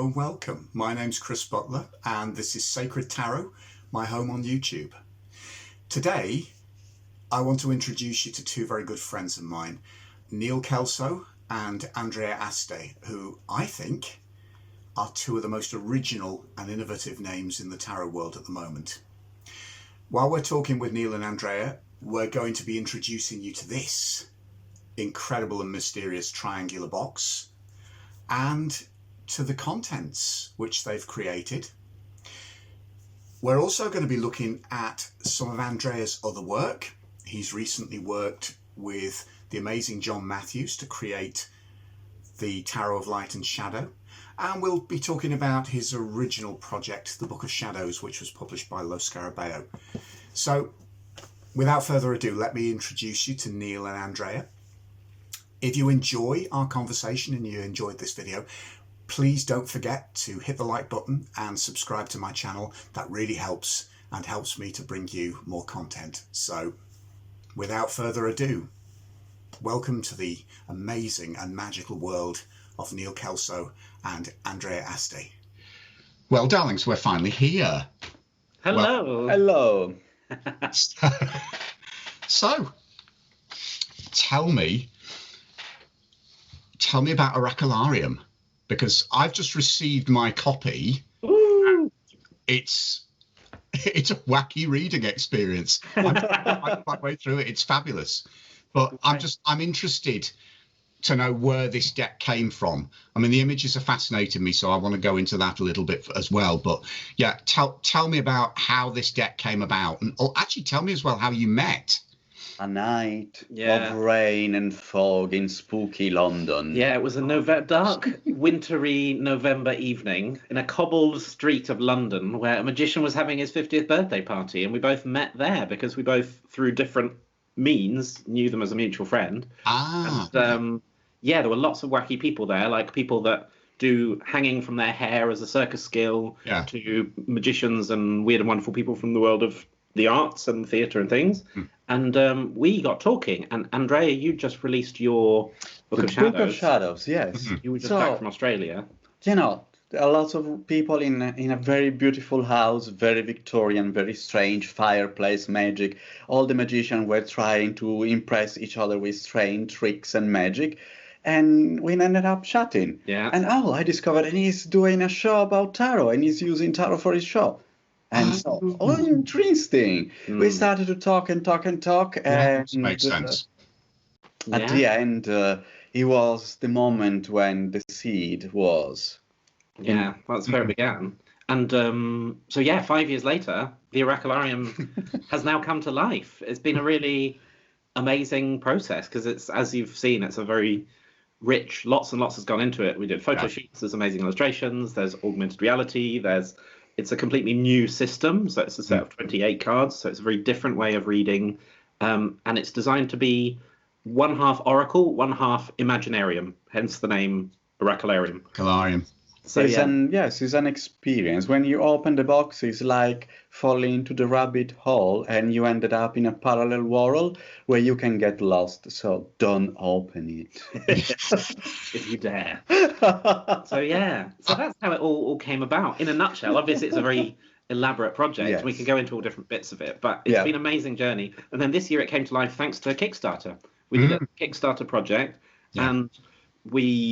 and welcome. My name's Chris Butler and this is Sacred Tarot, my home on YouTube. Today, I want to introduce you to two very good friends of mine, Neil Kelso and Andrea Aste, who I think are two of the most original and innovative names in the tarot world at the moment. While we're talking with Neil and Andrea, we're going to be introducing you to this incredible and mysterious triangular box and to the contents which they've created. We're also going to be looking at some of Andrea's other work. He's recently worked with the amazing John Matthews to create the Tarot of Light and Shadow. And we'll be talking about his original project, the Book of Shadows, which was published by Lo Scarabeo. So, without further ado, let me introduce you to Neil and Andrea. If you enjoy our conversation and you enjoyed this video, please don't forget to hit the like button and subscribe to my channel. That really helps and helps me to bring you more content. So, without further ado, welcome to the amazing and magical world of Neil Kelso and Andrea Aste. Well, darlings, we're finally here. Hello. Hello. So, tell me about Oracolarium, because I've just received my copy. Ooh. It's a wacky reading experience. I'm quite way through it. It's fabulous, but Okay. I'm interested to know where this deck came from. I mean, the images are fascinating me, so I want to go into that a little bit as well. But yeah, tell me about how this deck came about, and actually tell me as well how you met. A night Yeah. of rain and fog in spooky London. Yeah, it was a dark, wintry November evening in a cobbled street of London where a magician was having his 50th birthday party, and we both met there because we both, through different means, knew them as a mutual friend. And yeah, there were lots of wacky people there, like people that do hanging from their hair as a circus skill, Yeah. to magicians and weird and wonderful people from the world of the arts and theatre and things. And we got talking. And Andrea, you just released your Book of Shadows. Book of Shadows, yes. You were just back from Australia. You know, a lot of people in a very beautiful house, very Victorian, very strange, fireplace magic. All the magicians were trying to impress each other with strange tricks and magic. And we ended up chatting. Yeah. And I discovered and he's doing a show about tarot and he's using tarot for his show. And so, interesting. We started to talk and talk and talk. And Makes sense. At the end, it was the moment when the seed was. Yeah, that's where it began. And so, yeah, 5 years later, the Oracolarium has now come to life. It's been a really amazing process because it's, as you've seen, it's a very rich, lots and lots has gone into it. We did photo shoots, there's amazing illustrations, there's augmented reality, it's a completely new system. So it's a set of 28 cards. So it's a very different way of reading. And it's designed to be one half Oracle, one half Imaginarium, hence the name Oracolarium. Oracolarium. So it's an experience. When you open the box, it's like falling into the rabbit hole and you ended up in a parallel world where you can get lost. So don't open it. If you dare. So that's how it all came about. In a nutshell, obviously it's a very elaborate project. Yes. We can go into all different bits of it, but it's been an amazing journey. And then this year it came to life thanks to Kickstarter. We did a Kickstarter project and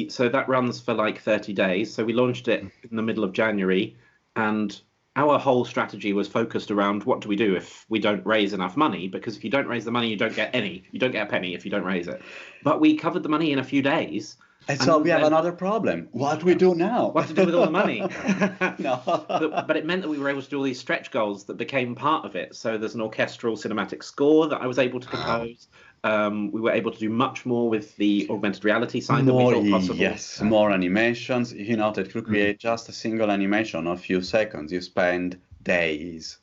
so that runs for like 30 days. So we launched it in the middle of January, and our whole strategy was focused around what do we do if we don't raise enough money? Because if you don't raise the money, you don't get any. You don't get a penny if you don't raise it. But we covered the money in a few days. And so we have another problem. What do we do now? What to do with all the money? No. But it meant that we were able to do all these stretch goals that became part of it. So there's an orchestral cinematic score that I was able to compose. We were able to do much more with the augmented reality side than we thought possible. Yes, more animations. You know, that to create just a single animation of a few seconds, you spend days.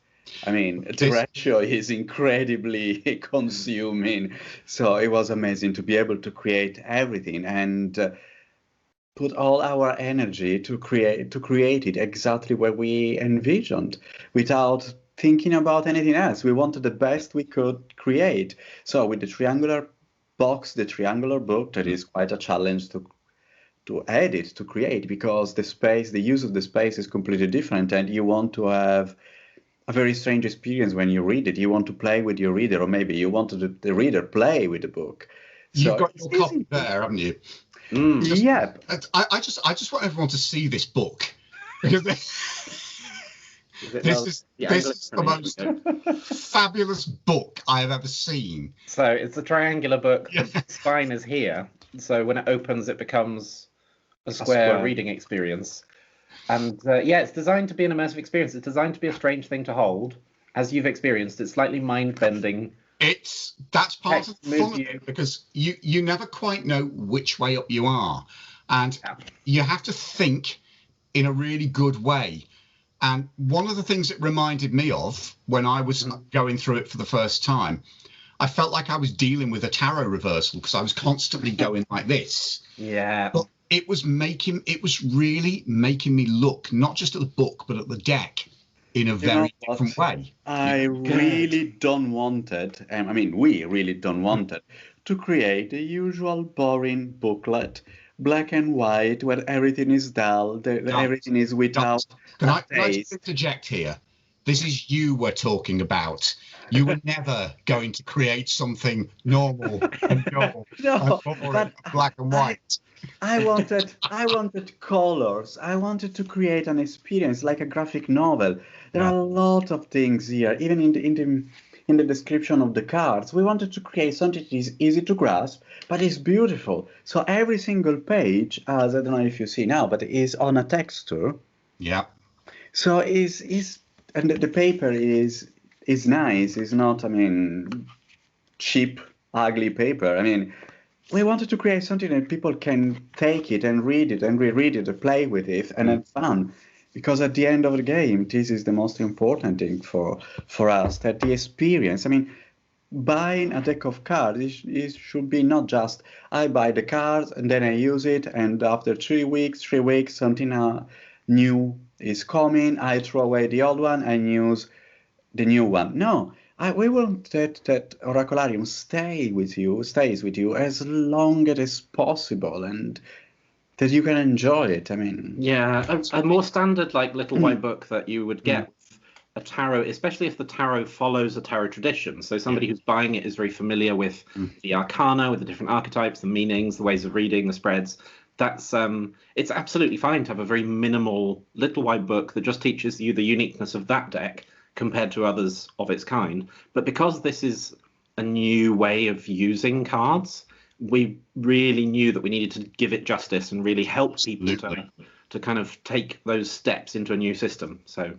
I mean, the ratio is incredibly consuming. So it was amazing to be able to create everything and put all our energy to create it exactly where we envisioned without thinking about anything else. We wanted the best we could create. So with the triangular box, the triangular book, that is quite a challenge edit, to create, because the use of the space is completely different, and you want to have a very strange experience when you read it. You want to play with your reader, or maybe you want the reader play with the book. You've got your copy there, haven't you? Yeah. I just want everyone to see this book, because this is the most fabulous book I have ever seen. So it's a triangular book. The spine is here. So when it opens, it becomes a square reading experience. And it's designed to be an immersive experience. It's designed to be a strange thing to hold. As you've experienced, it's slightly mind-bending. That's part of the fun of it, because you never quite know which way up you are. And you have to think in a really good way. And one of the things it reminded me of when I was going through it for the first time, I felt like I was dealing with a tarot reversal, because I was constantly going like this. Yeah. But it was really making me look not just at the book, but at the deck in a very different way. I really don't wanted, we really don't wanted to create the usual boring booklet, black and white, where everything is dull, everything is without. Can I interject here? This is you we're talking about. You were never going to create something normal and dull and black and white. I wanted colors. I wanted to create an experience like a graphic novel. There are a lot of things here, even in the description of the cards. We wanted to create something that is easy to grasp, but is beautiful. So every single page, as I don't know if you see now, but is on a texture. Yeah. So and the paper is nice. It's not, cheap, ugly paper. We wanted to create something that people can take it and read it and reread it and play with it and have fun. Because at the end of the game, this is the most important thing for us, that the experience. Buying a deck of cards, it should be not just, I buy the cards and then I use it, and after 3 weeks, something new is coming, I throw away the old one and use the new one. No. We want that Oracolarium stays with you as long as possible, and that you can enjoy it. A more standard little white book that you would get with a tarot, especially if the tarot follows a tarot tradition. So somebody who's buying it is very familiar with the arcana, with the different archetypes, the meanings, the ways of reading, the spreads. That's it's absolutely fine to have a very minimal little white book that just teaches you the uniqueness of that deck compared to others of its kind. But because this is a new way of using cards, we really knew that we needed to give it justice and really help people to kind of take those steps into a new system. So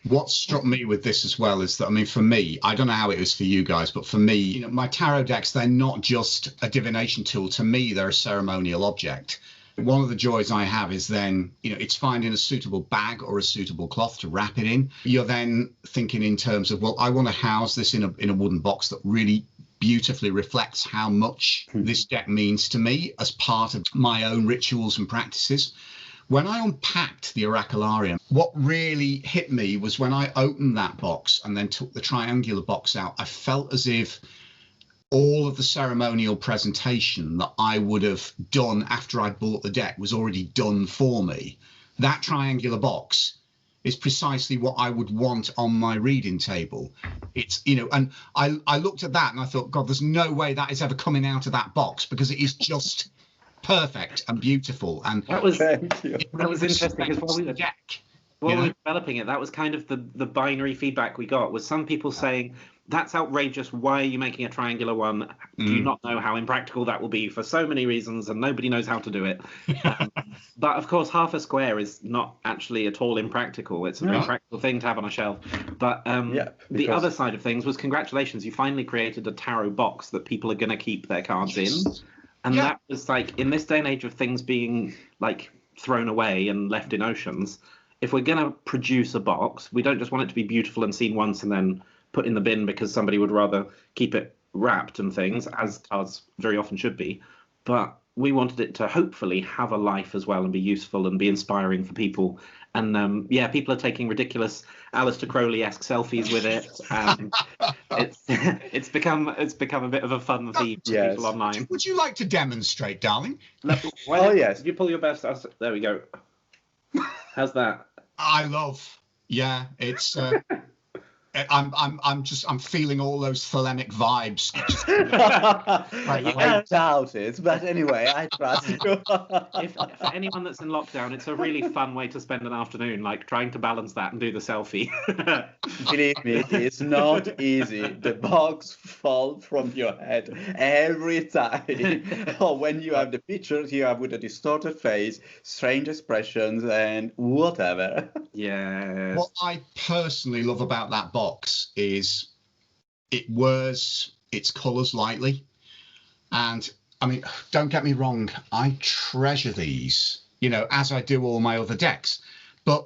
what struck me with this as well is that, for me, I don't know how it was for you guys, but for me, my tarot decks, they're not just a divination tool. To me, they're a ceremonial object. One of the joys I have is then, it's finding a suitable bag or a suitable cloth to wrap it in. You're then thinking in terms of, well, I want to house this in a wooden box that really beautifully reflects how much this deck means to me as part of my own rituals and practices. When I unpacked the Oracolarium, what really hit me was when I opened that box and then took the triangular box out, I felt as if all of the ceremonial presentation that I would have done after I bought the deck was already done for me. That triangular box is precisely what I would want on my reading table. It's, and I looked at that and I thought, God, there's no way that is ever coming out of that box, because it is just perfect and beautiful. And that was interesting, because while we were developing it, that was kind of the binary feedback we got, was some people saying, that's outrageous, why are you making a triangular one? Do you not know how impractical that will be for so many reasons, and nobody knows how to do it? But of course, half a square is not actually at all impractical. It's a very practical thing to have on a shelf. But the other side of things was, congratulations, you finally created a tarot box that people are going to keep their cards in. And that was in this day and age of things being thrown away and left in oceans, if we're going to produce a box, we don't just want it to be beautiful and seen once and then put in the bin because somebody would rather keep it wrapped and things, as cards very often should be. But we wanted it to hopefully have a life as well and be useful and be inspiring for people. And yeah, people are taking ridiculous Aleister Crowley-esque selfies with it. It's become a bit of a fun theme for Yes. people online. Would you like to demonstrate, darling? Oh, yes. You pull your best. There we go. How's that? Yeah, it's. I'm feeling all those thelemic vibes. I doubt it, but anyway, I trust you. For anyone that's in lockdown, it's a really fun way to spend an afternoon, like trying to balance that and do the selfie. Believe me, it's not easy. The box falls from your head every time. Or when you have the pictures, you have with a distorted face, strange expressions, and whatever. Yeah. What I personally love about that box is it wears its colours lightly. And I mean, don't get me wrong, I treasure these, you know, as I do all my other decks. But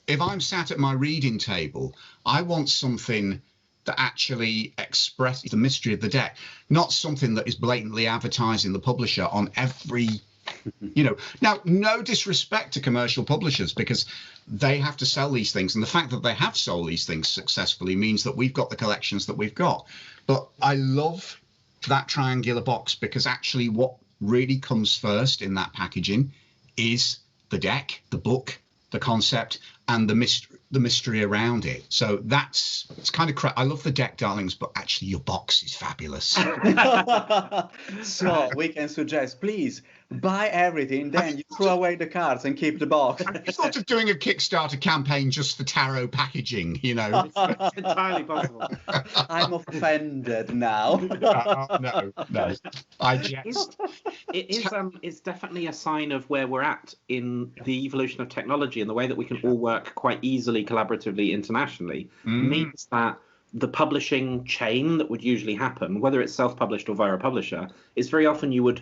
if I'm sat at my reading table, I want something that actually expresses the mystery of the deck, not something that is blatantly advertising the publisher on every, you know. Now, no disrespect to commercial publishers, because they have to sell these things, and the fact that they have sold these things successfully means that we've got the collections that we've got. But I love that triangular box, because actually what really comes first in that packaging is the deck, the book, the concept, and the mystery around it. So it's kind of I love the deck, darlings, but actually your box is fabulous. So we can suggest, please buy everything, then you throw away the cards and keep the box. Have you thought of doing a Kickstarter campaign just for tarot packaging, you know? It's entirely possible. I'm offended now. No. I just... It's definitely a sign of where we're at in the evolution of technology and the way that we can all work quite easily, collaboratively, internationally. Means that the publishing chain that would usually happen, whether it's self-published or via a publisher, is very often you would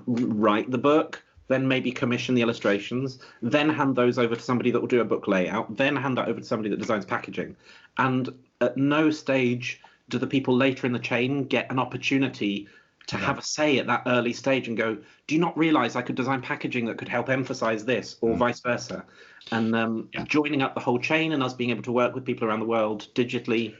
write the book, then maybe commission the illustrations, then hand those over to somebody that will do a book layout, then hand that over to somebody that designs packaging. And at no stage do the people later in the chain get an opportunity to have a say at that early stage and go, do you not realize I could design packaging that could help emphasize this, or vice versa? And joining up the whole chain and us being able to work with people around the world digitally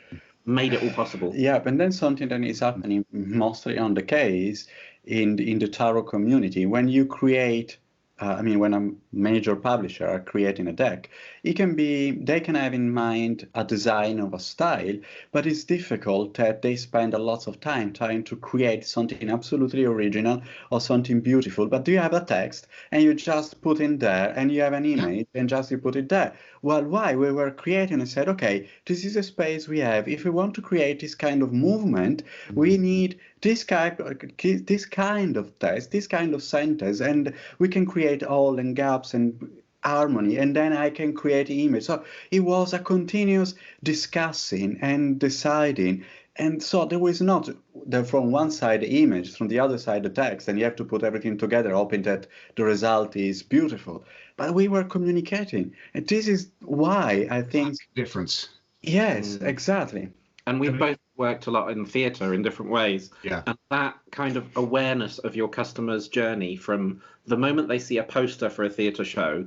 made it all possible. Yeah, but then something that is happening mostly on the case in the tarot community, when you create, when a major publisher are creating a deck, they can have in mind a design of a style, but it's difficult that they spend a lot of time trying to create something absolutely original or something beautiful. But do you have a text and you just put in there, and you have an image and just you put it there? Well, why? We were creating and said, okay, this is a space we have. If we want to create this kind of movement, we need this kind of text, this kind of sentence, and we can create all and gaps and harmony, and then I can create image. So it was a continuous discussing and deciding. And so there was not from one side the image, from the other side the text, and you have to put everything together, hoping that the result is beautiful. But we were communicating, and this is why I think that's the difference. Yes, exactly. And we've both worked a lot in theatre in different ways. Yeah. And that kind of awareness of your customer's journey from the moment they see a poster for a theatre show,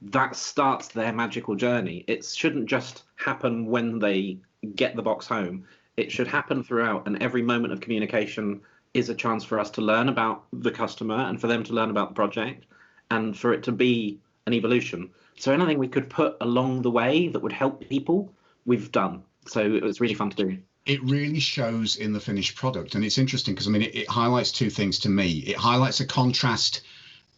that starts their magical journey. It shouldn't just happen when they get the box home. It should happen throughout, and every moment of communication is a chance for us to learn about the customer and for them to learn about the project and for it to be an evolution. So anything we could put along the way that would help people, we've done. So it was really fun to do. It really shows in the finished product. And it's interesting because, I mean, it highlights two things to me. It highlights a contrast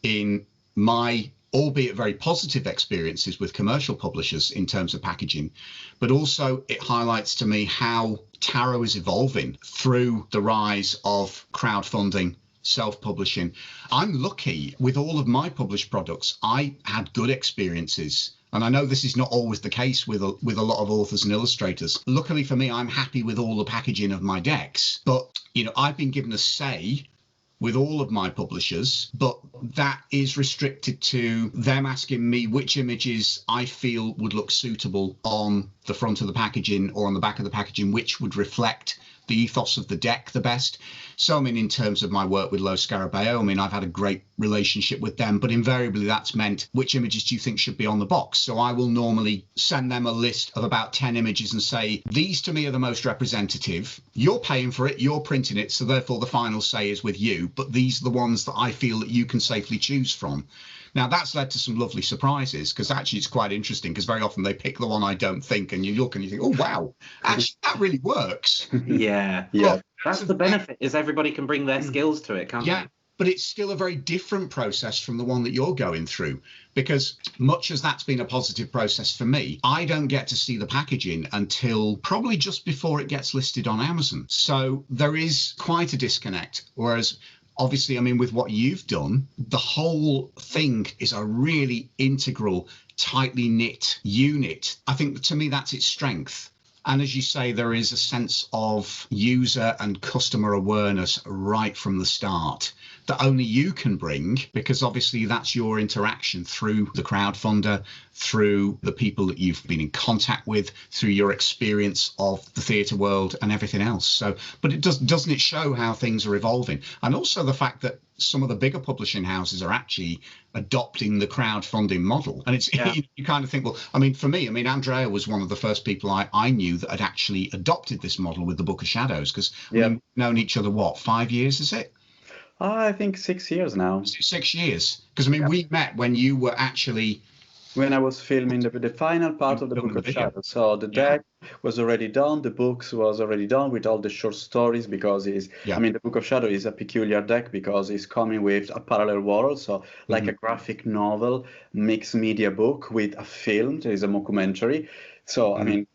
in my, albeit very positive, experiences with commercial publishers in terms of packaging, but also it highlights to me how tarot is evolving through the rise of crowdfunding, self-publishing. I'm lucky with all of my published products. I had good experiences. And I know this is not always the case with a lot of authors and illustrators. Luckily for me, I'm happy with all the packaging of my decks. But, you know, I've been given a say with all of my publishers, but that is restricted to them asking me which images I feel would look suitable on the front of the packaging or on the back of the packaging, which would reflect the ethos of the deck the best. So, I mean, in terms of my work with Los Scarabeo, I mean, I've had a great relationship with them, but invariably that's meant, which images do you think should be on the box? So I will normally send them a list of about 10 images and say, these to me are the most representative. You're paying for it, you're printing it, so therefore the final say is with you, but these are the ones that I feel that you can safely choose from. Now, that's led to some lovely surprises, because actually it's quite interesting, because very often they pick the one I don't think, and you look and you think, oh, wow, actually that really works. Yeah. Yeah. That's the benefit, is everybody can bring their skills to it, can't Yeah, they? but it's still a very different process from the one that you're going through, because much as that's been a positive process for me, I don't get to see the packaging until probably just before it gets listed on Amazon. So there is quite a disconnect, whereas obviously, I mean, with what you've done, the whole thing is a really integral, tightly knit unit. I think to me, that's its strength. And as you say, there is a sense of user and customer awareness right from the start that only you can bring, because obviously that's your interaction through the crowdfunder, through the people that you've been in contact with, through your experience of the theatre world and everything else. So, but it doesn't it show how things are evolving? And also the fact that some of the bigger publishing houses are actually adopting the crowdfunding model. And it's you kind of think, well, I mean, for me, I mean, Andrea was one of the first people I knew that had actually adopted this model with the Book of Shadows, because we've known each other, what, 5 years, is it? I think 6 years now. 6 years. Because, I mean, we met when you were actually... When I was filming the final part of the Book of Shadows. So the deck was already done, the books was already done with all the short stories, because I mean, the Book of Shadow is a peculiar deck because it's coming with a parallel world, so like a graphic novel, mixed media book with a film. There is a mockumentary. So, I mean,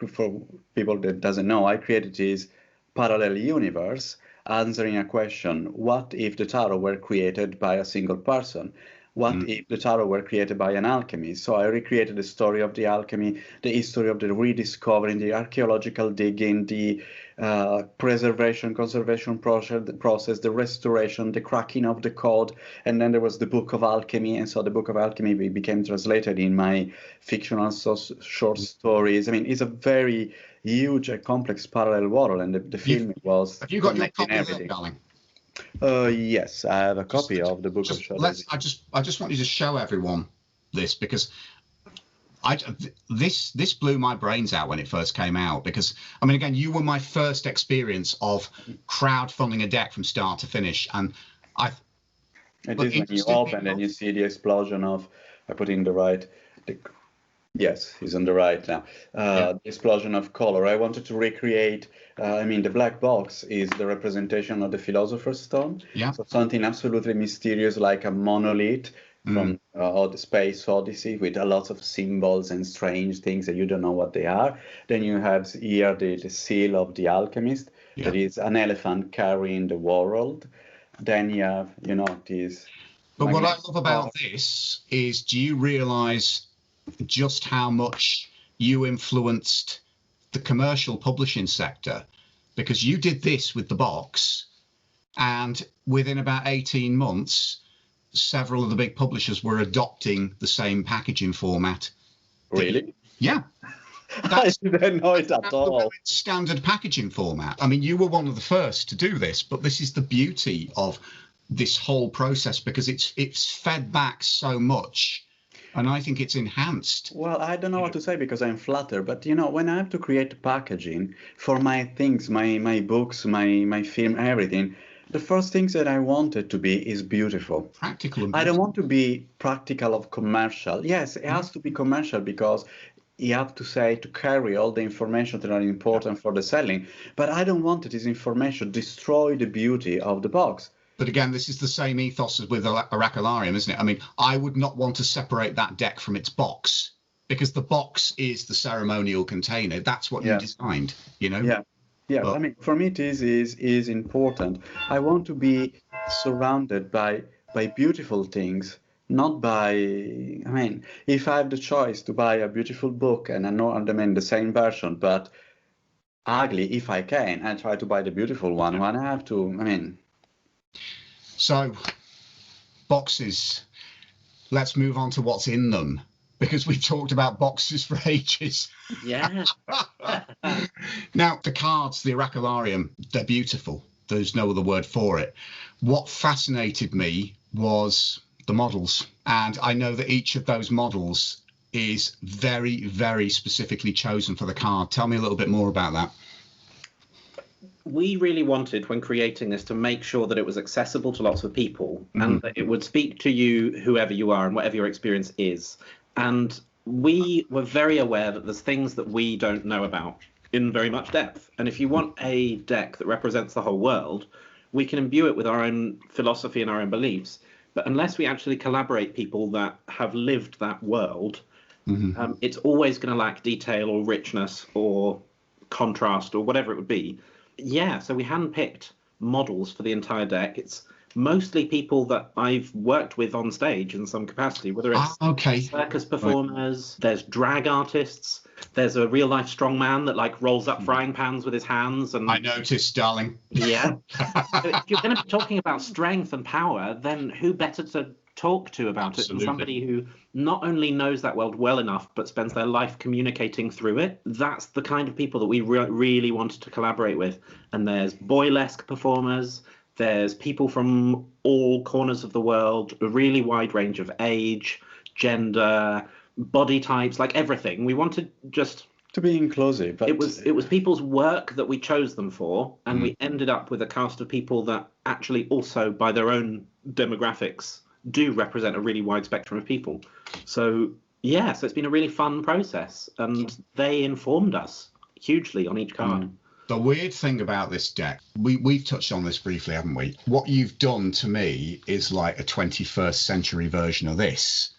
for people that doesn't know, I created this parallel universe answering a question: what if the tarot were created by a single person? What if the tarot were created by an alchemist? So I recreated the story of the alchemy, the history of the rediscovering, the archaeological digging, the preservation, conservation process, the restoration, the cracking of the code. And then there was the Book of Alchemy. And so the Book of Alchemy became translated in my fictional short stories. I mean, it's a very huge and complex parallel world. And the film was... Have you got your copy of that, darling? Yes, I have a copy of the Book of Shadows. I just want you to show everyone this, because this blew my brains out when it first came out, because I mean, again, you were my first experience of crowdfunding a deck from start to finish, and it is when you open and you see the explosion of... I put in the right... Yes, he's on the right now. The explosion of color. I wanted to recreate, I mean, the black box is the representation of the Philosopher's Stone. Yeah. So something absolutely mysterious, like a monolith from the Space Odyssey, with a lot of symbols and strange things that you don't know what they are. Then you have here the seal of the alchemist, that is an elephant carrying the world. Then you have, this... But what I love about this is, do you realize just how much you influenced the commercial publishing sector? Because you did this with the box, and within about 18 months, several of the big publishers were adopting the same packaging format. Really? Yeah. I didn't know it at all. Standard packaging format. I mean, you were one of the first to do this, but this is the beauty of this whole process, because it's fed back so much. And I think it's enhanced. Well, I don't know what to say, because I'm flattered. But, when I have to create packaging for my things, my books, my film, everything, the first things that I wanted to be is beautiful. Practical. And I don't want to be practical of commercial. Yes, it has to be commercial, because you have to carry all the information that are important for the selling. But I don't want this information destroy the beauty of the box. But again, this is the same ethos as with Oracolarium, isn't it? I mean, I would not want to separate that deck from its box, because the box is the ceremonial container. That's what you designed, Yeah. But, I mean, for me, this is important. I want to be surrounded by beautiful things, not by... I mean, if I have the choice to buy a beautiful book, and I know I'm the same version, but ugly, if I can, I try to buy the beautiful one. When I have to, I mean... So, boxes, let's move on to what's in them. because we've talked about boxes for ages. Yeah. Now, the cards, the Oracolarium, they're beautiful. There's no other word for it. What fascinated me was the models. And I know that each of those models is very, very specifically chosen for the card. Tell me a little bit more about that. We really wanted, when creating this, to make sure that it was accessible to lots of people and that it would speak to you, whoever you are and whatever your experience is. And we were very aware that there's things that we don't know about in very much depth. And if you want a deck that represents the whole world, we can imbue it with our own philosophy and our own beliefs. But unless we actually collaborate people that have lived that world, it's always going to lack detail or richness or contrast or whatever it would be. Yeah, so we handpicked models for the entire deck. It's mostly people that I've worked with on stage in some capacity, whether it's circus performers, there's drag artists, there's a real life strongman that like rolls up frying pans with his hands. And I noticed, darling. Yeah. So if you're going to be talking about strength and power, then who better to talk to about it than somebody who not only knows that world well enough but spends their life communicating through it. That's the kind of people that we really wanted to collaborate with. And there's boylesque performers, there's people from all corners of the world, a really wide range of age, gender, body types, like everything. We wanted just to be inclusive. But it was people's work that we chose them for, and we ended up with a cast of people that actually also, by their own demographics, do represent a really wide spectrum of people. So yeah, so it's been a really fun process, and they informed us hugely on each card. The weird thing about this deck, we've touched on this briefly, haven't we? What you've done to me is like a 21st century version of this,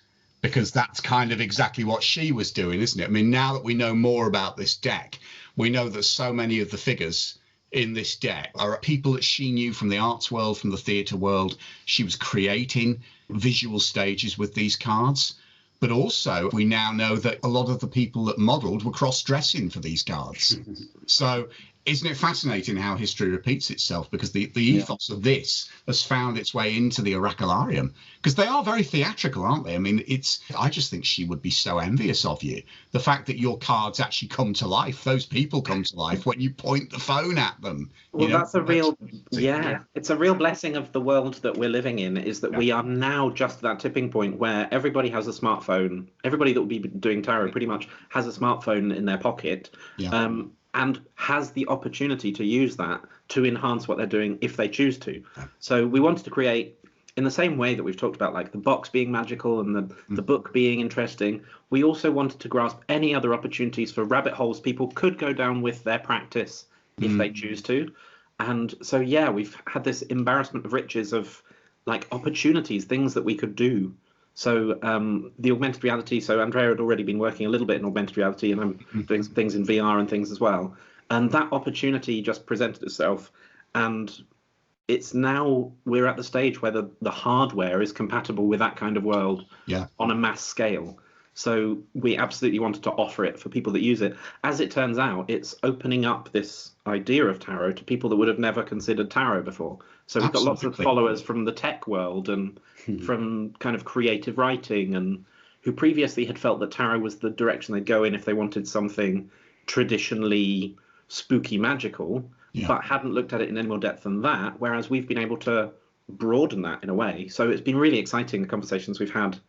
because that's kind of exactly what she was doing, isn't it? I mean, now that we know more about this deck, we know that so many of the figures in this deck are people that she knew from the arts world, from the theatre world. She was creating visual stages with these cards. But also, we now know that a lot of the people that modelled were cross-dressing for these cards. So isn't it fascinating how history repeats itself? Because the ethos of this has found its way into the Oracolarium. Because they are very theatrical, aren't they? I mean, I just think she would be so envious of you. The fact that your cards actually come to life, those people come to life when you point the phone at them. Well, that's a real, it's a real blessing of the world that we're living in, is that we are now just at that tipping point where everybody has a smartphone. Everybody that will be doing tarot pretty much has a smartphone in their pocket. And has the opportunity to use that to enhance what they're doing if they choose to. So we wanted to create, in the same way that we've talked about like the box being magical and the book being interesting, we also wanted to grasp any other opportunities for rabbit holes people could go down with their practice if they choose to. And so, yeah, we've had this embarrassment of riches of like opportunities, things that we could do. So the augmented reality, so Andrea had already been working a little bit in augmented reality, and I'm doing some things in VR and things as well. And that opportunity just presented itself. And it's now, we're at the stage where the hardware is compatible with that kind of world on a mass scale. So we absolutely wanted to offer it for people that use it. As it turns out, it's opening up this idea of tarot to people that would have never considered tarot before. So we've got lots of followers from the tech world and from kind of creative writing, and who previously had felt that tarot was the direction they'd go in if they wanted something traditionally spooky magical, but hadn't looked at it in any more depth than that, whereas we've been able to broaden that in a way. So it's been really exciting, the conversations we've had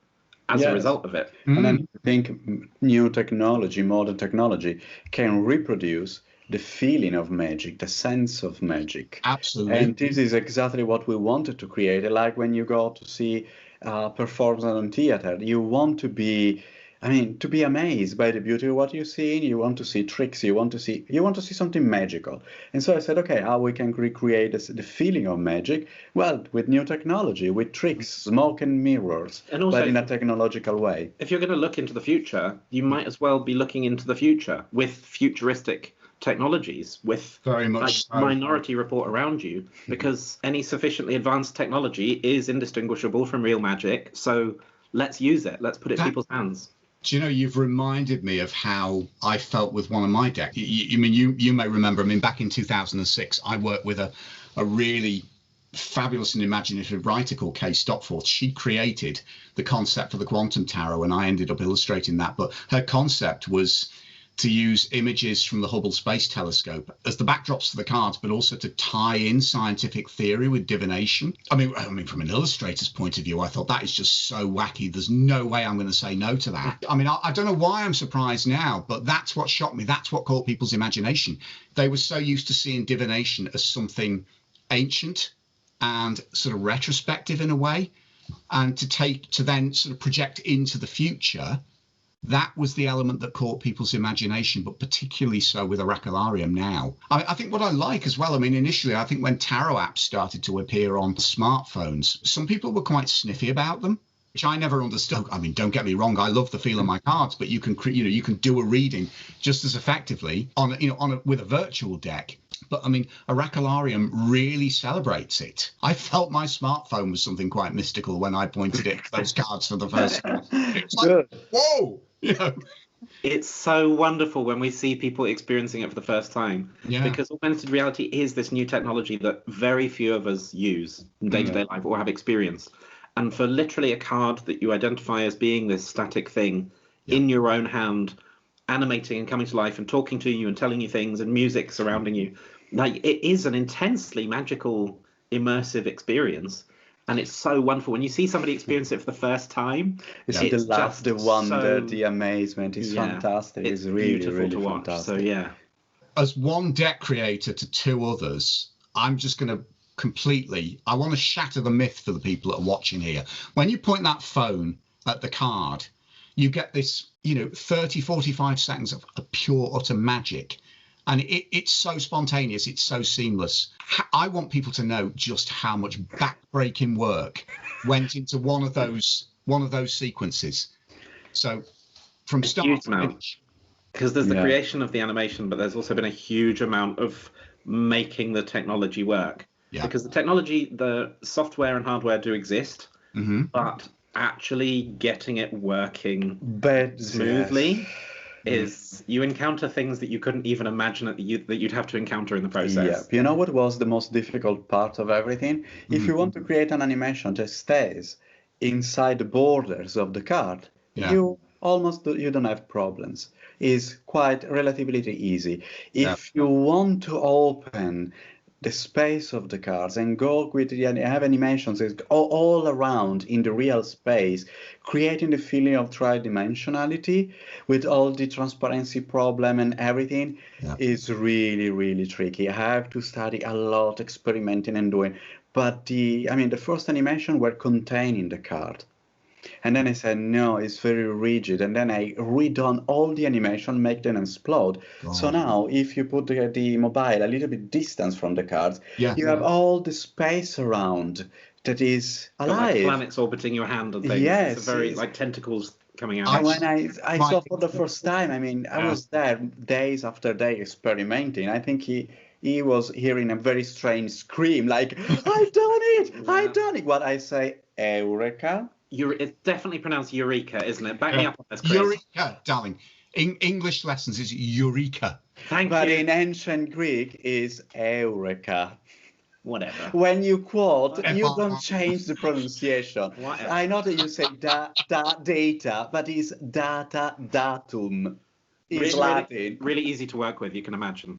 as a result of it. And then I think new technology, modern technology, can reproduce the feeling of magic, the sense of magic. Absolutely. And this is exactly what we wanted to create. Like when you go to see performance on theater, you want to be, to be amazed by the beauty of what you see. You want to see tricks. You want to see something magical. And so I said, okay, how we can recreate the feeling of magic? Well, with new technology, with tricks, smoke and mirrors, and also, but in a technological way. If you're going to look into the future, you might as well be looking into the future with futuristic technologies, with very much Minority Report around you, because any sufficiently advanced technology is indistinguishable from real magic. So let's use it. Let's put it in people's hands. Do you know, you've reminded me of how I felt with one of my decks. You may remember, back in 2006, I worked with a really fabulous and imaginative writer called Kay Stopforth. She created the concept for the quantum tarot, and I ended up illustrating that. But her concept was to use images from the Hubble Space Telescope as the backdrops for the cards, but also to tie in scientific theory with divination. I mean, from an illustrator's point of view, I thought that is just so wacky. There's no way I'm going to say no to that. I mean, I don't know why I'm surprised now, but that's what shocked me. That's what caught people's imagination. They were so used to seeing divination as something ancient and sort of retrospective in a way, and to then sort of project into the future. That was the element that caught people's imagination, but particularly so with Oracolarium now. I think what I like as well, I mean, initially, I think when tarot apps started to appear on smartphones, some people were quite sniffy about them, which I never understood. I mean, don't get me wrong, I love the feel of my cards, but you can do a reading just as effectively with a virtual deck. But I mean, Oracolarium really celebrates it. I felt my smartphone was something quite mystical when I pointed it at those cards for the first time. It's like, whoa! It's so wonderful when we see people experiencing it for the first time, because augmented reality is this new technology that very few of us use in day-to-day life or have experienced. And for literally a card that you identify as being this static thing in your own hand, animating and coming to life and talking to you and telling you things and music surrounding you, like, it is an intensely magical, immersive experience. And it's so wonderful when you see somebody experience it for the first time. It's the love, the wonder, the amazement. It's fantastic. It's really, beautiful really to watch. Fantastic. So as one deck creator to two others, I'm just going to I want to shatter the myth for the people that are watching here. When you point that phone at the card, you get this, 30, 45 seconds of pure, utter magic. And it's so spontaneous. It's so seamless. I want people to know just how much backbreaking work went into one of those sequences. So from start to finish. Because there's the creation of the animation, but there's also been a huge amount of making the technology work. Yeah. Because the technology, the software and hardware do exist, but actually getting it working smoothly is, you encounter things that you couldn't even imagine that you'd have to encounter in the process. Yeah. You know what was the most difficult part of everything? If you want to create an animation that stays inside the borders of the card, you don't have problems. It's quite relatively easy. If you want to open the space of the cards and go with have animations all around in the real space, creating the feeling of tridimensionality with all the transparency problem and everything is really, really tricky. I have to study a lot, experimenting and doing. But the first animation were containing the card. And then I said, no, it's very rigid. And then I redone all the animation, make them explode. Oh. So now if you put the mobile a little bit distance from the cards, you have all the space around that is alive. Like planets orbiting your hand and things. Yes. It's very like tentacles coming out. And when I saw for the first time, I was there days after day experimenting. I think he was hearing a very strange scream like, I've done it! I've done it! What I say, Eureka. It's definitely pronounced Eureka, isn't it? Back me up on this, Chris. Eureka, darling. English lessons is Eureka. Thank you. But in ancient Greek is Eureka. Whatever. When you quote, you don't change the pronunciation. Whatever. I know that you say data, but it's data datum. It's Latin. Really easy to work with, you can imagine.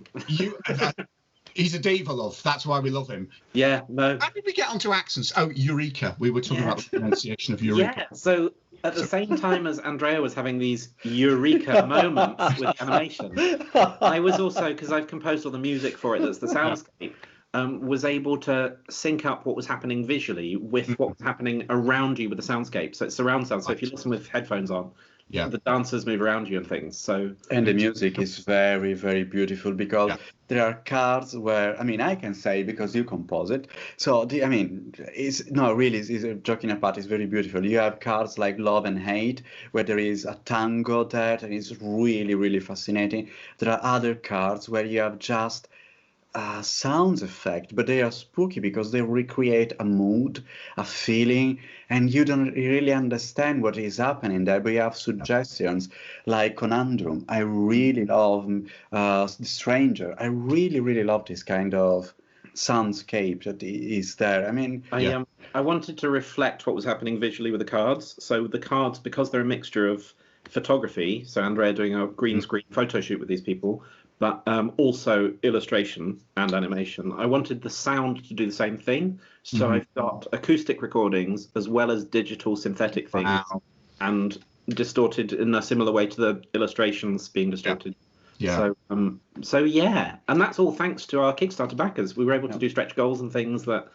He's a diva, love. That's why we love him. Yeah, no. How did we get onto accents? Oh, Eureka. We were talking about the pronunciation of Eureka. Yeah, so at the same time as Andrea was having these Eureka moments with animation, I was also, because I've composed all the music for it, that's the soundscape, was able to sync up what was happening visually with what was happening around you with the soundscape. So it's surround sound. So if you listen with headphones on, the dancers move around you and things. And the music is very, very beautiful because there are cards where, I can say because you compose it. So, joking apart, it's very beautiful. You have cards like Love and Hate, where there is a tango there, and it's really, really fascinating. There are other cards where you have just sounds effect, but they are spooky because they recreate a mood, a feeling, and you don't really understand what is happening there, but you have suggestions like Conundrum. I really love The Stranger. I really, really love this kind of soundscape that is there. I mean, I wanted to reflect what was happening visually with the cards. So the cards, because they're a mixture of photography, so Andrea doing a green screen photo shoot with these people, but also illustration and animation. I wanted the sound to do the same thing. So I've got acoustic recordings as well as digital synthetic things, and distorted in a similar way to the illustrations being distorted. Yeah. So yeah, and that's all thanks to our Kickstarter backers. We were able to do stretch goals and things that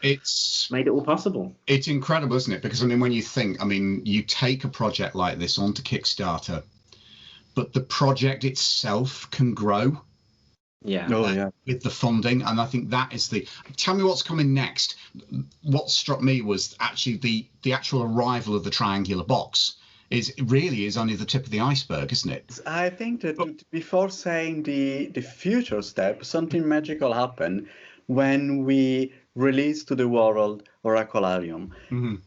made it all possible. It's incredible, isn't it? Because I mean, when you think, I mean, you take a project like this onto Kickstarter, but the project itself can grow. With the funding, and I think that is the. Tell me what's coming next. What struck me was actually the actual arrival of the triangular box. Is only the tip of the iceberg, isn't it? I think that before saying the future step, something magical happened when we released to the world Oracolarium.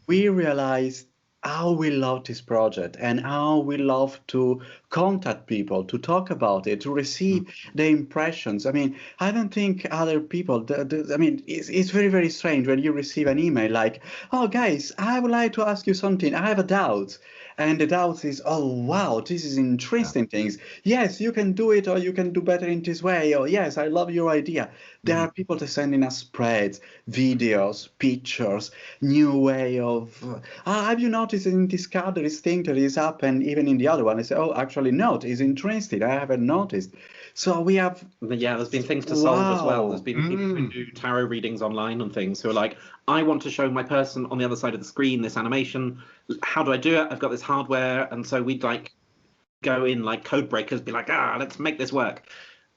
We realized how we love this project and how we love to contact people, to talk about it, to receive the impressions. I mean, I don't think other people, I mean, it's very, very strange when you receive an email like, oh, guys, I would like to ask you something. I have a doubt. And the doubt is, oh, wow, this is interesting things. Yes, you can do it, or you can do better in this way. Or yes, I love your idea. There are people that sending us spreads, videos, pictures, new way of, have you noticed in this card there is thing that is up, and even in the other one, I say, oh, actually not, it's interesting. I haven't noticed. So we have... Yeah, there's been things to solve as well. There's been people who do tarot readings online and things who are like, I want to show my person on the other side of the screen this animation. How do I do it? I've got this hardware. And so we'd like go in like code breakers, be like, let's make this work.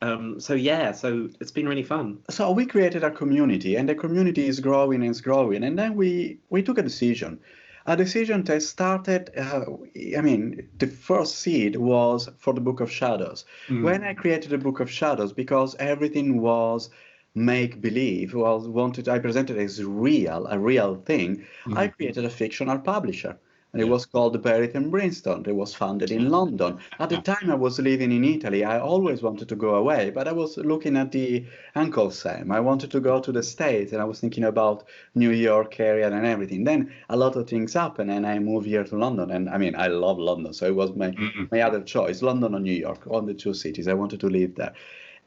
So it's been really fun. So we created a community, and the community is growing and is growing. And then we took a decision that started, the first seed was for the Book of Shadows. When I created the Book of Shadows, because everything was make-believe, I presented it as a real thing, I created a fictional publisher. And it was called Berith and Brimstone. It was founded in London. At the time I was living in Italy. I always wanted to go away, but I was looking at the Uncle Sam. I wanted to go to the States, and I was thinking about New York area and everything. Then a lot of things happened, and I moved here to London. And I mean, I love London, so it was my other choice, London or New York, one of the two cities. I wanted to live there.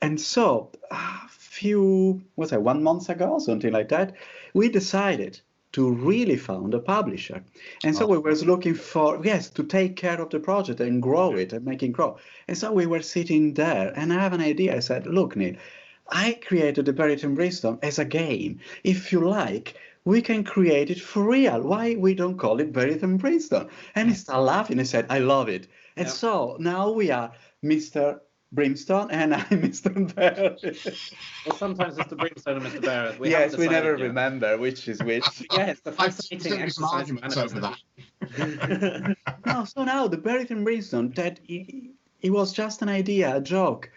And so 1 month ago, something like that, we decided to really found a publisher. And so we were looking for, to take care of the project and grow it and make it grow. And so we were sitting there, and I have an idea. I said, look, Neil, I created the Berith and Brimstone as a game. If you like, we can create it for real. Why we don't call it Berith and Brimstone? And he started laughing. He said, I love it. And so now we are Mr. Brimstone, and I'm Mr. Berith. Well, sometimes it's the Brimstone and Mr. Berith. We never remember which is which. It's the fascinating exercise. Over that. No, so now the Berith and Brimstone, that it was just an idea, a joke,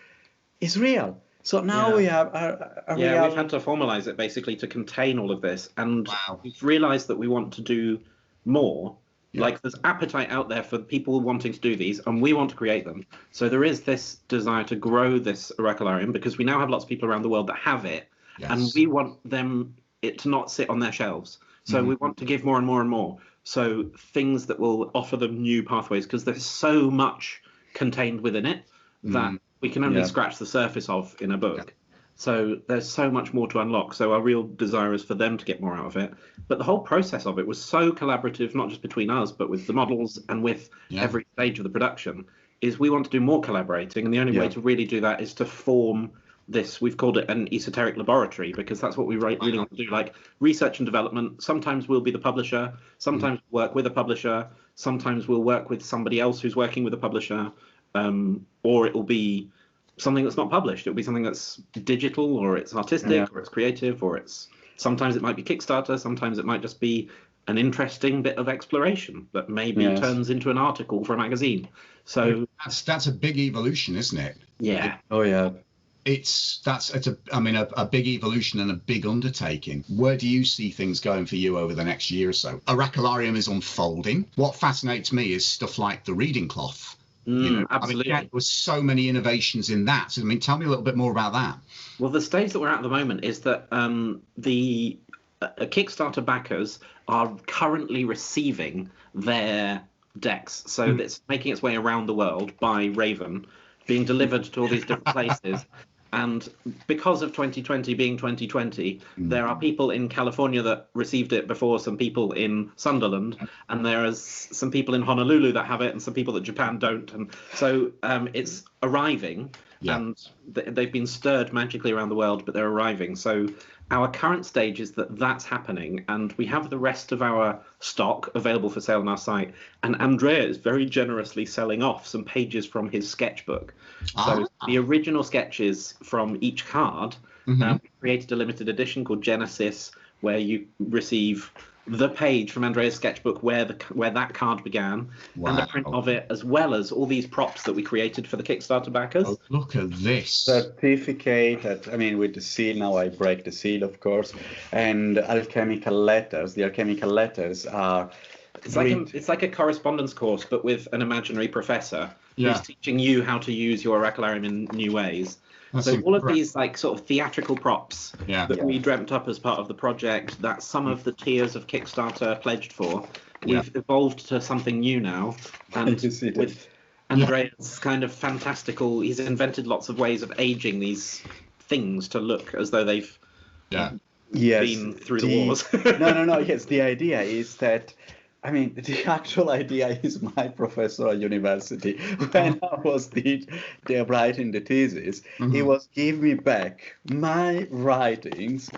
is real. So now we have we've had to formalize it basically to contain all of this, and we've realized that we want to do more. Like there's appetite out there for people wanting to do these, and we want to create them. So there is this desire to grow this Oracolarium, because we now have lots of people around the world that have it, and we want it to not sit on their shelves. So we want to give more and more and more. So things that will offer them new pathways, because there's so much contained within it that we can only scratch the surface of in a book. So there's so much more to unlock. So our real desire is for them to get more out of it. But the whole process of it was so collaborative, not just between us, but with the models and with every stage of the production, is we want to do more collaborating. And the only way to really do that is to form this. We've called it an esoteric laboratory, because that's what we really want to do, like research and development. Sometimes we'll be the publisher. Sometimes we'll work with a publisher. Sometimes we'll work with somebody else who's working with a publisher. Or it will be something that's not published. It'll be something that's digital, or it's artistic, or it's creative, or sometimes it might be Kickstarter, sometimes it might just be an interesting bit of exploration that maybe turns into an article for a magazine. So that's a big evolution, isn't it? Yeah. Oh yeah. It's a big evolution and a big undertaking. Where do you see things going for you over the next year or so? Oracolarium is unfolding. What fascinates me is stuff like the reading cloth. Absolutely. There was so many innovations in that. So, I mean, tell me a little bit more about that. Well, the stage that we're at the moment is that the Kickstarter backers are currently receiving their decks. So it's making its way around the world by Raven, being delivered to all these different places. And because of 2020 being 2020, there are people in California that received it before some people in Sunderland, and there is some people in Honolulu that have it, and some people that Japan don't. And so it's arriving, and they've been stirred magically around the world, but they're arriving. So our current stage is that that's happening, and we have the rest of our stock available for sale on our site. And Andrea is very generously selling off some pages from his sketchbook. So the original sketches from each card, we created a limited edition called Genesis, where you receive the page from Andrea's sketchbook where that card began, and a print of it, as well as all these props that we created for the Kickstarter backers. Oh, look at this certificate with the seal. Now I break the seal, of course, and alchemical letters. The alchemical letters are it's like a correspondence course, but with an imaginary professor who's teaching you how to use your Oracolarium in new ways. So all of these like sort of theatrical props that we dreamt up as part of the project, that some of the tiers of Kickstarter pledged for, we've evolved to something new now. And with Andrea's kind of fantastical, he's invented lots of ways of aging these things to look as though they've been through the wars. No. Yes, the idea is that, I mean, the actual idea is my professor at university, when I was writing the thesis, he was giving me back my writings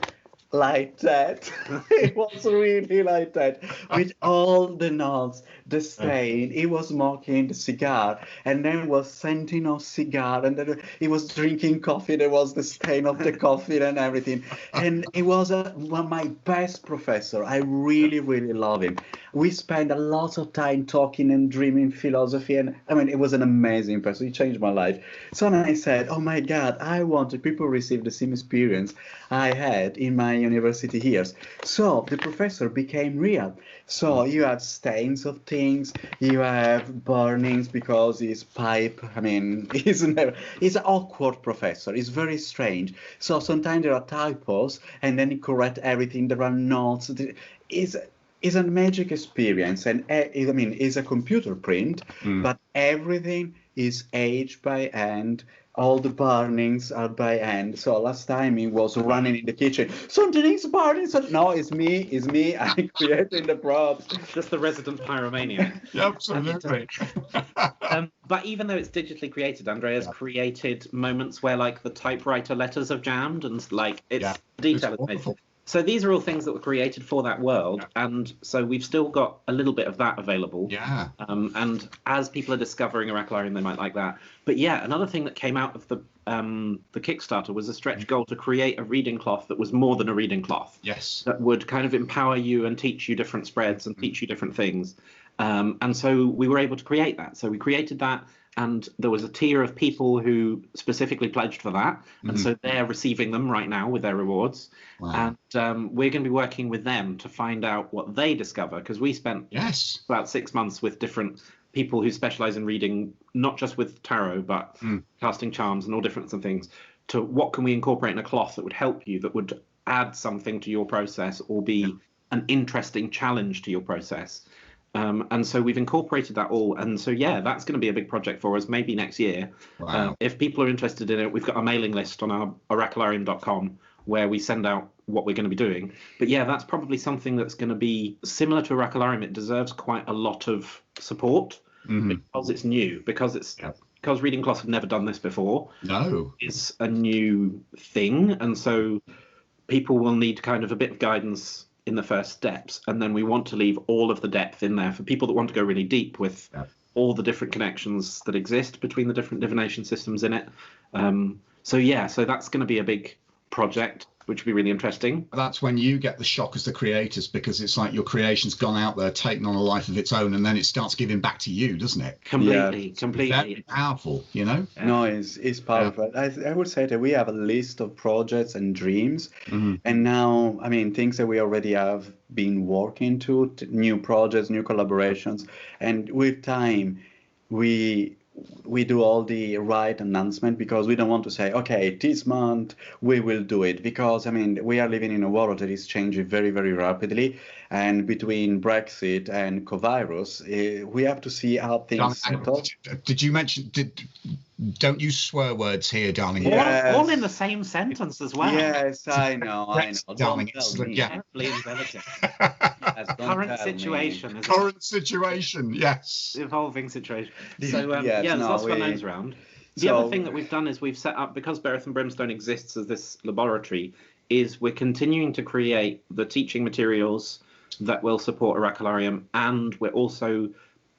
like that. It was really like that, with all the notes, the stain. He was smoking the cigar, and then was scenting of cigar, and then he was drinking coffee. There was the stain of the coffee and everything. And he was my best professor. I really, really love him. We spent a lot of time talking and dreaming philosophy, and I mean, it was an amazing person. He changed my life. So then I said, oh my God, I wanted people to receive the same experience I had in my university years. So the professor became real. So you have stains of things, you have burnings because his pipe, I mean, he's an awkward professor. He's very strange. So sometimes there are typos, and then he corrects everything. There are notes. It's a magic experience, and I mean, it's a computer print, but everything is aged by hand. All the burnings are by hand. So last time he was running in the kitchen. Something is burning. No, it's me. I'm creating the props. Just the resident pyromaniac. Absolutely. But even though it's digitally created, Andrea's created moments where like the typewriter letters have jammed, and like it's detail is amazing. So these are all things that were created for that world, and so we've still got a little bit of that available. And as people are discovering Oracolarium, they might like that. But another thing that came out of the Kickstarter was a stretch goal to create a reading cloth that was more than a reading cloth. That would kind of empower you and teach you different spreads and teach you different things. And so we were able to create that. So we created that. And there was a tier of people who specifically pledged for that. And so they're receiving them right now with their rewards. And we're going to be working with them to find out what they discover, because we spent about 6 months with different people who specialize in reading, not just with tarot, but casting charms and all different things, to what can we incorporate in a cloth that would help you, that would add something to your process or be an interesting challenge to your process. And so we've incorporated that all. And so, that's going to be a big project for us, maybe next year. If people are interested in it, we've got a mailing list on our oracolarium.com where we send out what we're going to be doing. But that's probably something that's going to be similar to Oracolarium. It deserves quite a lot of support because it's new, because because reading cloths have never done this before. It's a new thing. And so people will need kind of a bit of guidance in the first steps, and then we want to leave all of the depth in there for people that want to go really deep with all the different connections that exist between the different divination systems in it. So that's going to be a big project, which would be really interesting. That's when you get the shock as the creators, because it's like your creation's gone out there, taken on a life of its own, and then it starts giving back to you, doesn't it? Completely. Very powerful, you know? No, it's powerful. I would say that we have a list of projects and dreams, and now, I mean, things that we already have been working to, new projects, new collaborations, and with time, we we do all the right announcement, because we don't want to say, okay, this month we will do it, because I mean we are living in a world that is changing very, very rapidly, and between Brexit and coronavirus, we have to see how things settle. Did you mention? Don't use swear words here, darling. Yeah. All in the same sentence as well. Yes, I know. Darling, Don't tell me. yeah. Yes, don't Current tell situation. me. Current situation, yes. Evolving situation. So Yes, there's no, lots of we- unknowns around. The So- other thing that we've done is we've set up, because Berith and Brimstone exists as this laboratory, is we're continuing to create the teaching materials that will support Oracolarium, and we're also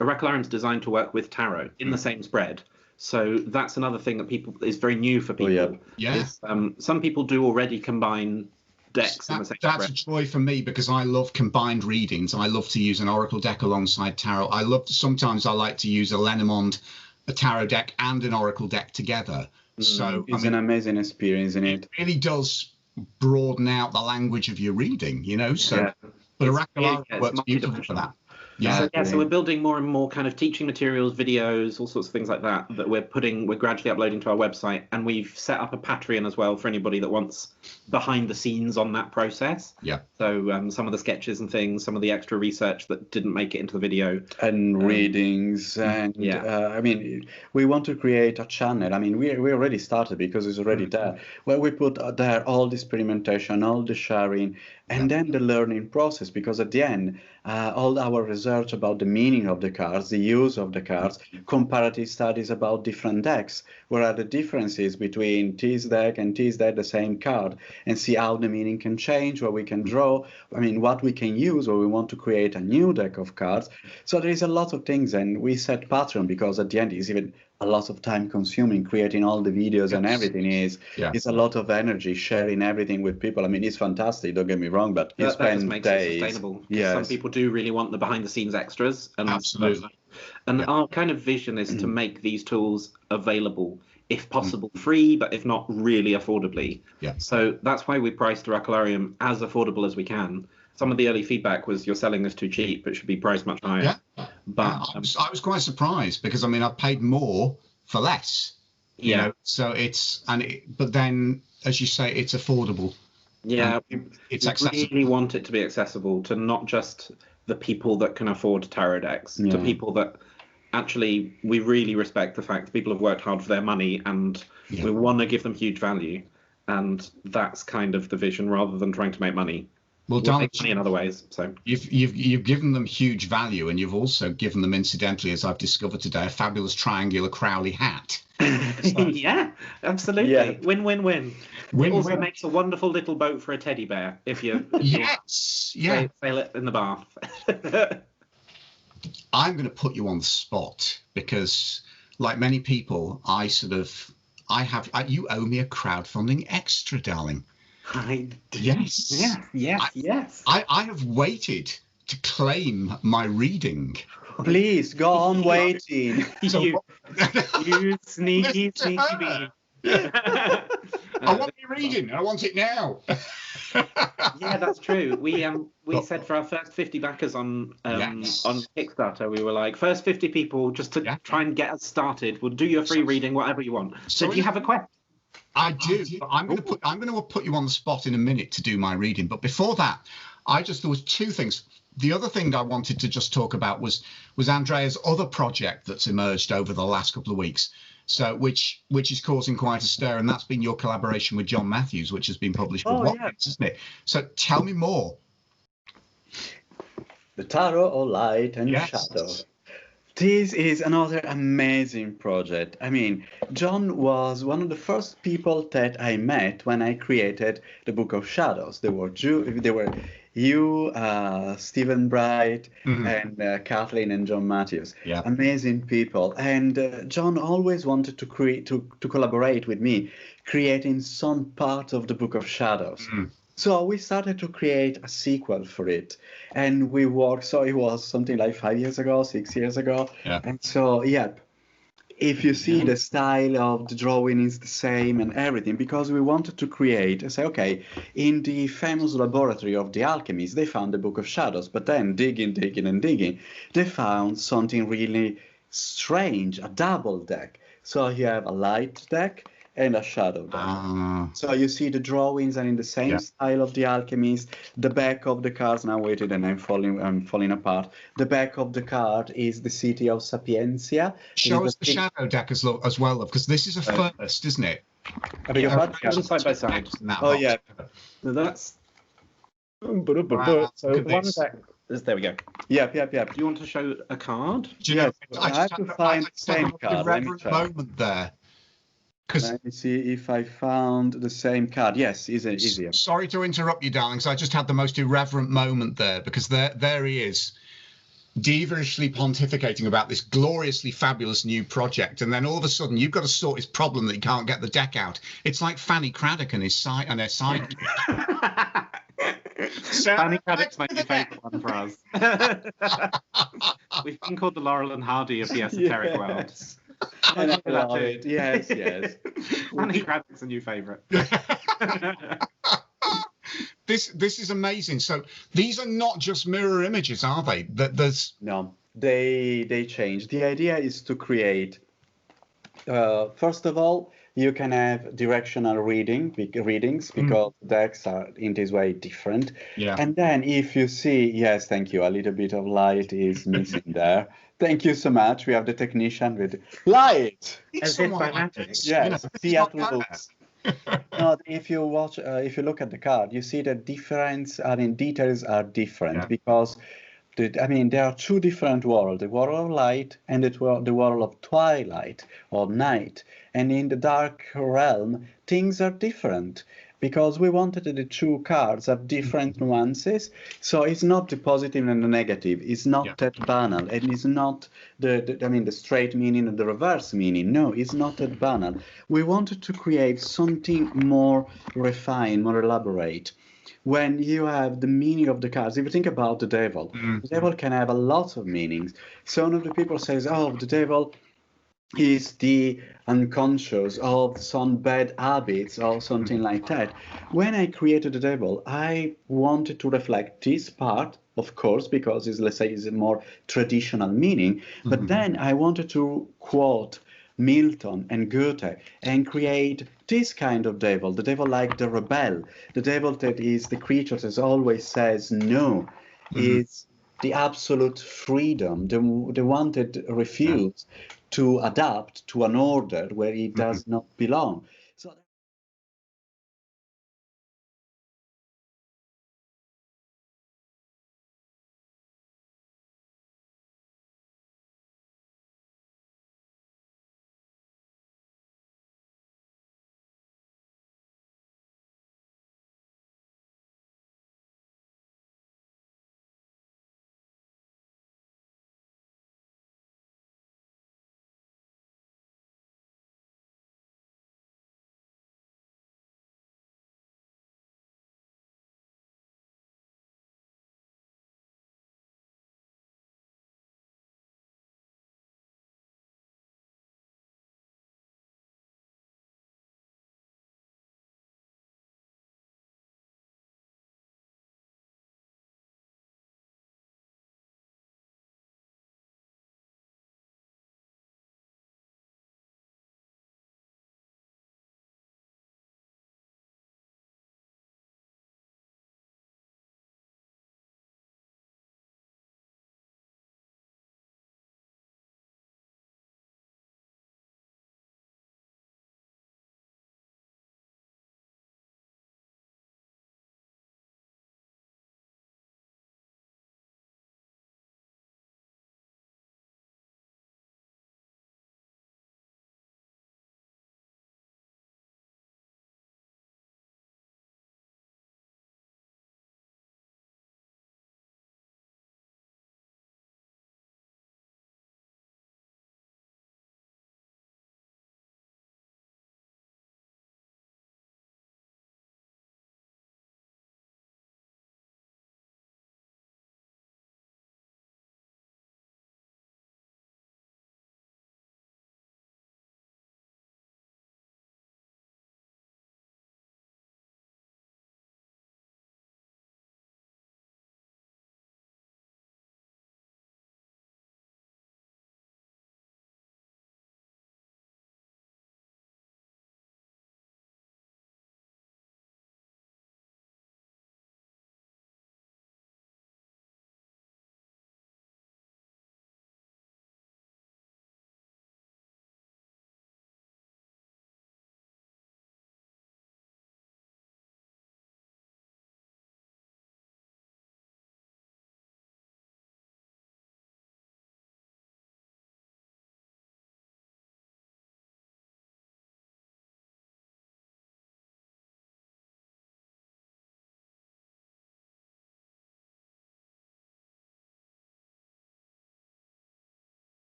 Oracolarium's designed to work with tarot in the same spread. So that's another thing that is very new for people. yeah. Yeah. Is, some people do already combine decks in the same That's spread. a joy for me, because I love combined readings. I love to use an oracle deck alongside tarot. Sometimes I like to use a Lenormand, a tarot deck, and an oracle deck together. So It's an amazing experience, isn't it? it really does broaden out the language of your reading, you know. So, Yeah. but It's Oracolarium works beautifully for that. Yeah. So we're building more and more kind of teaching materials, videos, all sorts of things like that we're gradually uploading to our website, and we've set up a Patreon as well for anybody that wants behind the scenes on that process. Yeah. So some of the sketches and things, some of the extra research that didn't make it into the video. And readings, and I mean, we want to create a channel. I mean, we already started, because it's already there, where we put there all the experimentation, all the sharing, and then the learning process, because at the end, all our research about the meaning of the cards, the use of the cards, comparative studies about different decks, where are the differences between this deck and this deck, the same card, and see how the meaning can change, where we can draw, I mean, what we can use, or we want to create a new deck of cards. So there is a lot of things, and we set Patreon because at the end it's even a lot of time consuming, creating all the videos and everything is a lot of energy, sharing everything with people. I mean, it's fantastic, don't get me wrong, but you That just spend makes days. it sustainable. Yes. Some people do really want the behind the scenes extras. And Absolutely. And our kind of vision is to make these tools available, if possible, free, but if not, really affordably. Yeah. So that's why we priced Oracolarium as affordable as we can. Some of the early feedback was, you're selling this too cheap, it should be priced much higher. Yeah. But I was quite surprised, because I mean, I paid more for less. You know, so but then, as you say, it's affordable. Yeah, It's we accessible. really want it to be accessible to not just the people that can afford tarot decks, to people that actually, we really respect the fact that people have worked hard for their money, and we want to give them huge value. And that's kind of the vision, rather than trying to make money. Well, We'll make money in other ways. So you've given them huge value, and you've also given them, incidentally, as I've discovered today, a fabulous triangular Crowley hat. yeah, absolutely. Yeah. Win-win-win. It also Win-win. makes a wonderful little boat for a teddy bear if you Yes, yeah. sail it in the bath. I'm going to put you on the spot, because, like many people, you owe me a crowdfunding extra, darling. I do. Yes. Yes. I have waited to claim my reading. Please go on waiting. You sneaky bee. I want my reading. I want it now. Yeah, that's true. We said for our first 50 backers on Kickstarter, we were like, first 50 people, just to try and get us started, we'll do your free reading, whatever you want. So do you have a question? I do. But I'm going to put you on the spot in a minute to do my reading. But before that, there was two things. The other thing I wanted to just talk about was Andrea's other project that's emerged over the last couple of weeks. So which is causing quite a stir, and that's been your collaboration with John Matthews, which has been published with Watkins, isn't it? So tell me more. The Tarot of Light and Shadow. This is another amazing project. I mean, John was one of the first people that I met when I created the Book of Shadows. There were you, Stephen Bright, and Kathleen and John Matthews. Yeah. Amazing people. And John always wanted to collaborate with me, creating some part of the Book of Shadows. So we started to create a sequel for it, and we worked. So it was something like 6 years ago. Yeah. And so, if you see the style of the drawing is the same and everything, because we wanted to create, say, okay, in the famous laboratory of the alchemists, they found the Book of Shadows, but then digging, they found something really strange, a double deck. So you have a light deck and a shadow deck. So you see the drawings are in the same style of The Alchemist. The back of the cards, now waited and I'm falling apart. The back of the card is the city of Sapientia. Show us the shadow deck as well, because this is a first, isn't it? I beg your pardon? Put them side by side. Oh, yeah. So that's. Wow, So look at one this. deck. There we go. Yep. Do you want to show a card? Do you know, I have to find the same card. Let me irreverent check. moment there. Let me see if I found the same card. Yes, easier. Sorry to interrupt you, darlings. I just had the most irreverent moment there, because there he is, devilishly pontificating about this gloriously fabulous new project, and then all of a sudden you've got to sort his problem that he can't get the deck out. It's like Fanny Craddock and her side. Fanny Craddock's my new favourite one for us. We've been called the Laurel and Hardy of the esoteric world. And I love it. Yes. Fanny Craddock's a new favourite. This is amazing. So these are not just mirror images, are they? No, they change. The idea is to create. First of all, you can have directional readings because decks are in this way different. Yeah. And then if you see, yes, thank you, a little bit of light is missing there. Thank you so much. We have the technician with light. As if by magic. Yes, see at looks. No, if you look at the card, you see the difference. I mean, details are different because, there are two different worlds: the world of light and the world of twilight or night. And in the dark realm, things are different because we wanted the two cards have different nuances. So it's not the positive and the negative. It's not that banal, and it's not the straight meaning and the reverse meaning. No, it's not that banal. We wanted to create something more refined, more elaborate. When you have the meaning of the cards, if you think about the devil can have a lot of meanings. Some of the people says, oh, the devil is the unconscious of some bad habits or something like that. When I created the devil, I wanted to reflect this part, of course, because it's a more traditional meaning. But then I wanted to quote Milton and Goethe and create this kind of devil, the devil like the rebel, the devil that is the creature that always says no, is the absolute freedom, the one that refuses to adapt to an order where it does not belong.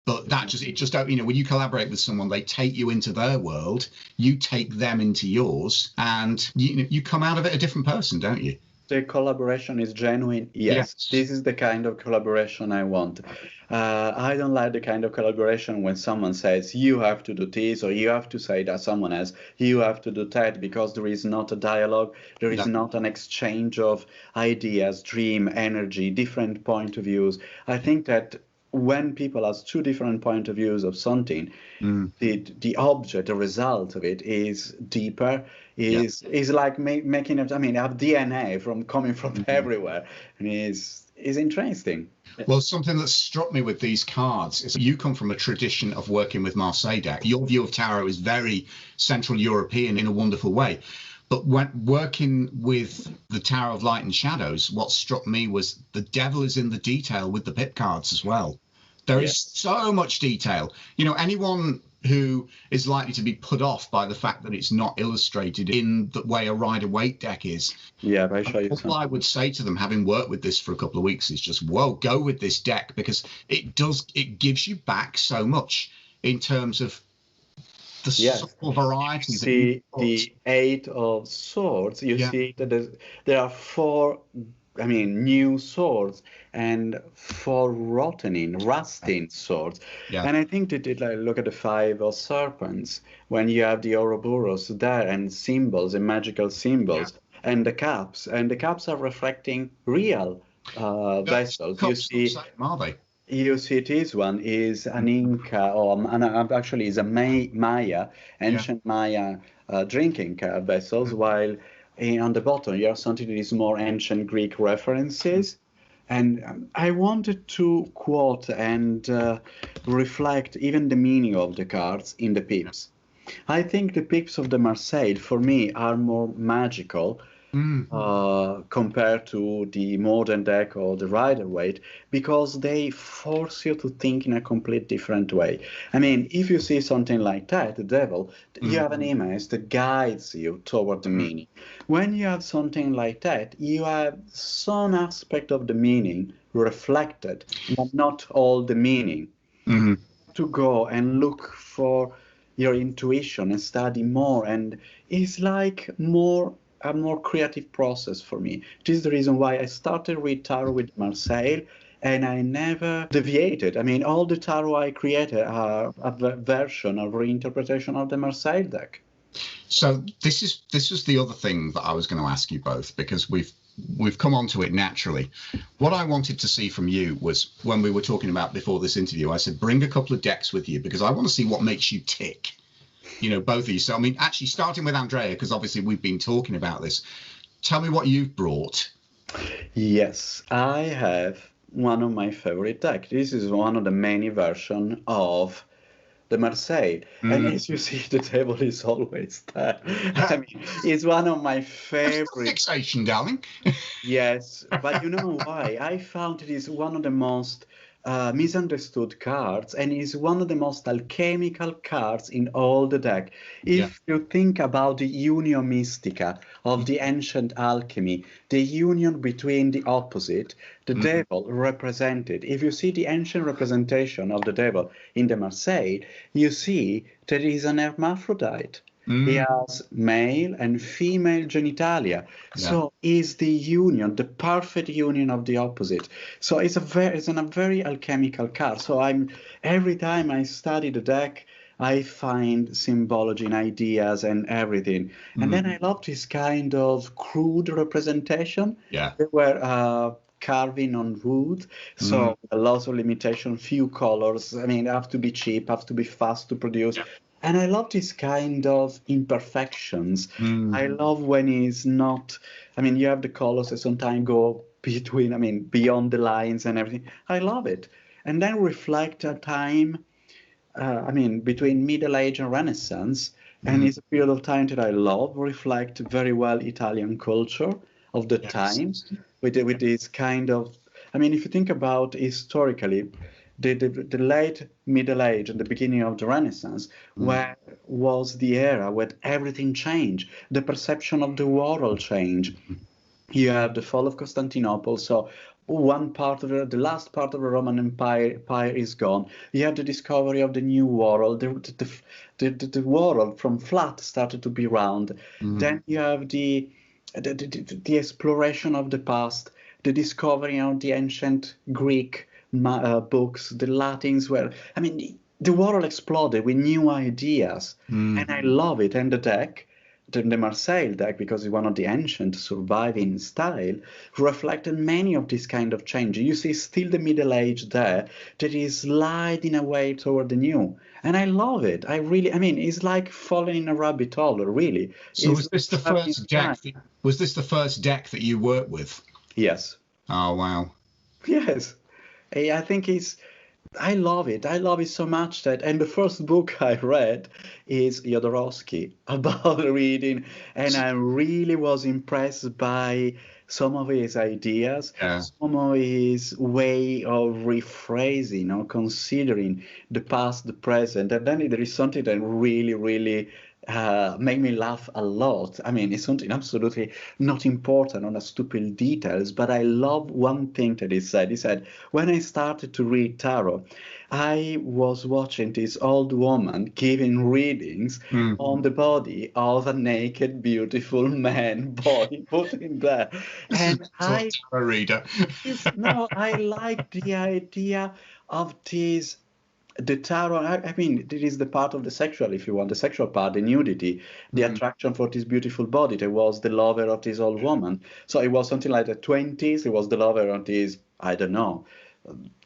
But that just, it just don't, you know, when you collaborate with someone, they take you into their world, you take them into yours, and you come out of it a different person, don't you? The collaboration is genuine. Yes, this is the kind of collaboration I want. I don't like the kind of collaboration when someone says you have to do this, or you have to say that someone else you have to do that, because there is not a dialogue, there is not an exchange of ideas, dream, energy, different point of views. I think that when people have two different point of views of something, the object, the result of it is deeper, is like making it, I mean, have DNA from coming from everywhere, and is interesting. Well, something that struck me with these cards is you come from a tradition of working with Marseille deck. Your view of tarot is very Central European in a wonderful way. But when working with the Tower of Light and Shadows, what struck me was the devil is in the detail with the pip cards as well. There is so much detail. You know, anyone who is likely to be put off by the fact that it's not illustrated in the way a Rider-Waite deck is. Yeah, I show you all I would say to them, having worked with this for a couple of weeks, is just, well, go with this deck, because it gives you back so much in terms of the subtle variety. See the Eight of Swords, you see that there are four, I mean, new swords and four rusting swords. And I think they did like look at the Five of Serpents when you have the Ouroboros there, and symbols and magical symbols, and the cups are reflecting real vessels. You see, are they? You see, this one is an Inca, or actually is a Maya, ancient Maya drinking vessels, while on the bottom you have something that is more ancient Greek references. And I wanted to quote and reflect even the meaning of the cards in the pips. I think the pips of the Marseille, for me, are more magical compared to the modern deck or the Rider-Waite, because they force you to think in a complete different way. I mean, if you see something like that, the devil, you have an image that guides you toward the meaning. When you have something like that, you have some aspect of the meaning reflected, but not all the meaning. To go and look for your intuition and study more, and it's like a more creative process for me. This is the reason why I started with tarot with Marseille, and I never deviated. I mean, all the tarot I created are a version of reinterpretation of the Marseille deck. So this is the other thing that I was going to ask you both, because we've come onto it naturally. What I wanted to see from you was, when we were talking about before this interview, I said, bring a couple of decks with you, because I want to see what makes you tick. You know, both of you. So, I mean, actually starting with Andrea, because obviously we've been talking about this. Tell me what you've brought. Yes, I have one of my favorite decks. This is one of the many versions of the Marseille. And as you see, the table is always there. I mean, it's one of my favorite. Fixation, darling. Yes, but you know why? I found it is one of the most misunderstood cards, and is one of the most alchemical cards in all the deck. If you think about the union mystica of the ancient alchemy, the union between the opposite, the devil represented. If you see the ancient representation of the devil in the Marseille, you see that he is an hermaphrodite. He has male and female genitalia. So is the union, the perfect union of the opposite. So it's a very alchemical card. So every time I study the deck, I find symbology and ideas and everything. And then I love this kind of crude representation. They were carving on wood, so a lot of limitation, few colors. I mean, have to be cheap, have to be fast to produce. And I love this kind of imperfections. I love when it's not, I mean, you have the colors that sometimes go beyond the lines and everything. I love it. And then reflect a time, between Middle Age and Renaissance. And it's a period of time that I love, reflect very well Italian culture of the time, with this kind of, I mean, if you think about historically, the late Middle Age and the beginning of the Renaissance, where was the era where everything changed, the perception of the world changed. You have the fall of Constantinople, so one part of the last part of the Roman Empire is gone. You have the discovery of the new world. The world from flat started to be round. Then you have the exploration of the past, the discovery of the ancient Greek books, the Latins were. I mean, the world exploded with new ideas, and I love it. And the deck. The Marseille deck, because it's one of the ancient surviving style, reflected many of these kind of changes. You see still the Middle Age there that is sliding away toward the new. And I love it. I mean, it's like falling in a rabbit hole, really. So It's was this the first deck? Was this the first deck that you worked with? Yes. Oh, wow. Yes. I think I love it. I love it so much that, and the first book I read is Jodorowsky about reading, and I really was impressed by some of his ideas, some of his way of rephrasing or considering the past, the present, and then there is something that really, really made me laugh a lot. I mean, it's something absolutely not important on the stupid details, but I love one thing that he said. He said, when I started to read tarot, I was watching this old woman giving readings on the body of a naked, beautiful man, boy, put in there. And I reader. No, I like the idea of this. The tarot, I mean, it is the part of the sexual, if you want, the sexual part, the nudity, the attraction for this beautiful body. That was the lover of this old woman. So it was something like the 20s. It was the lover of this, I don't know,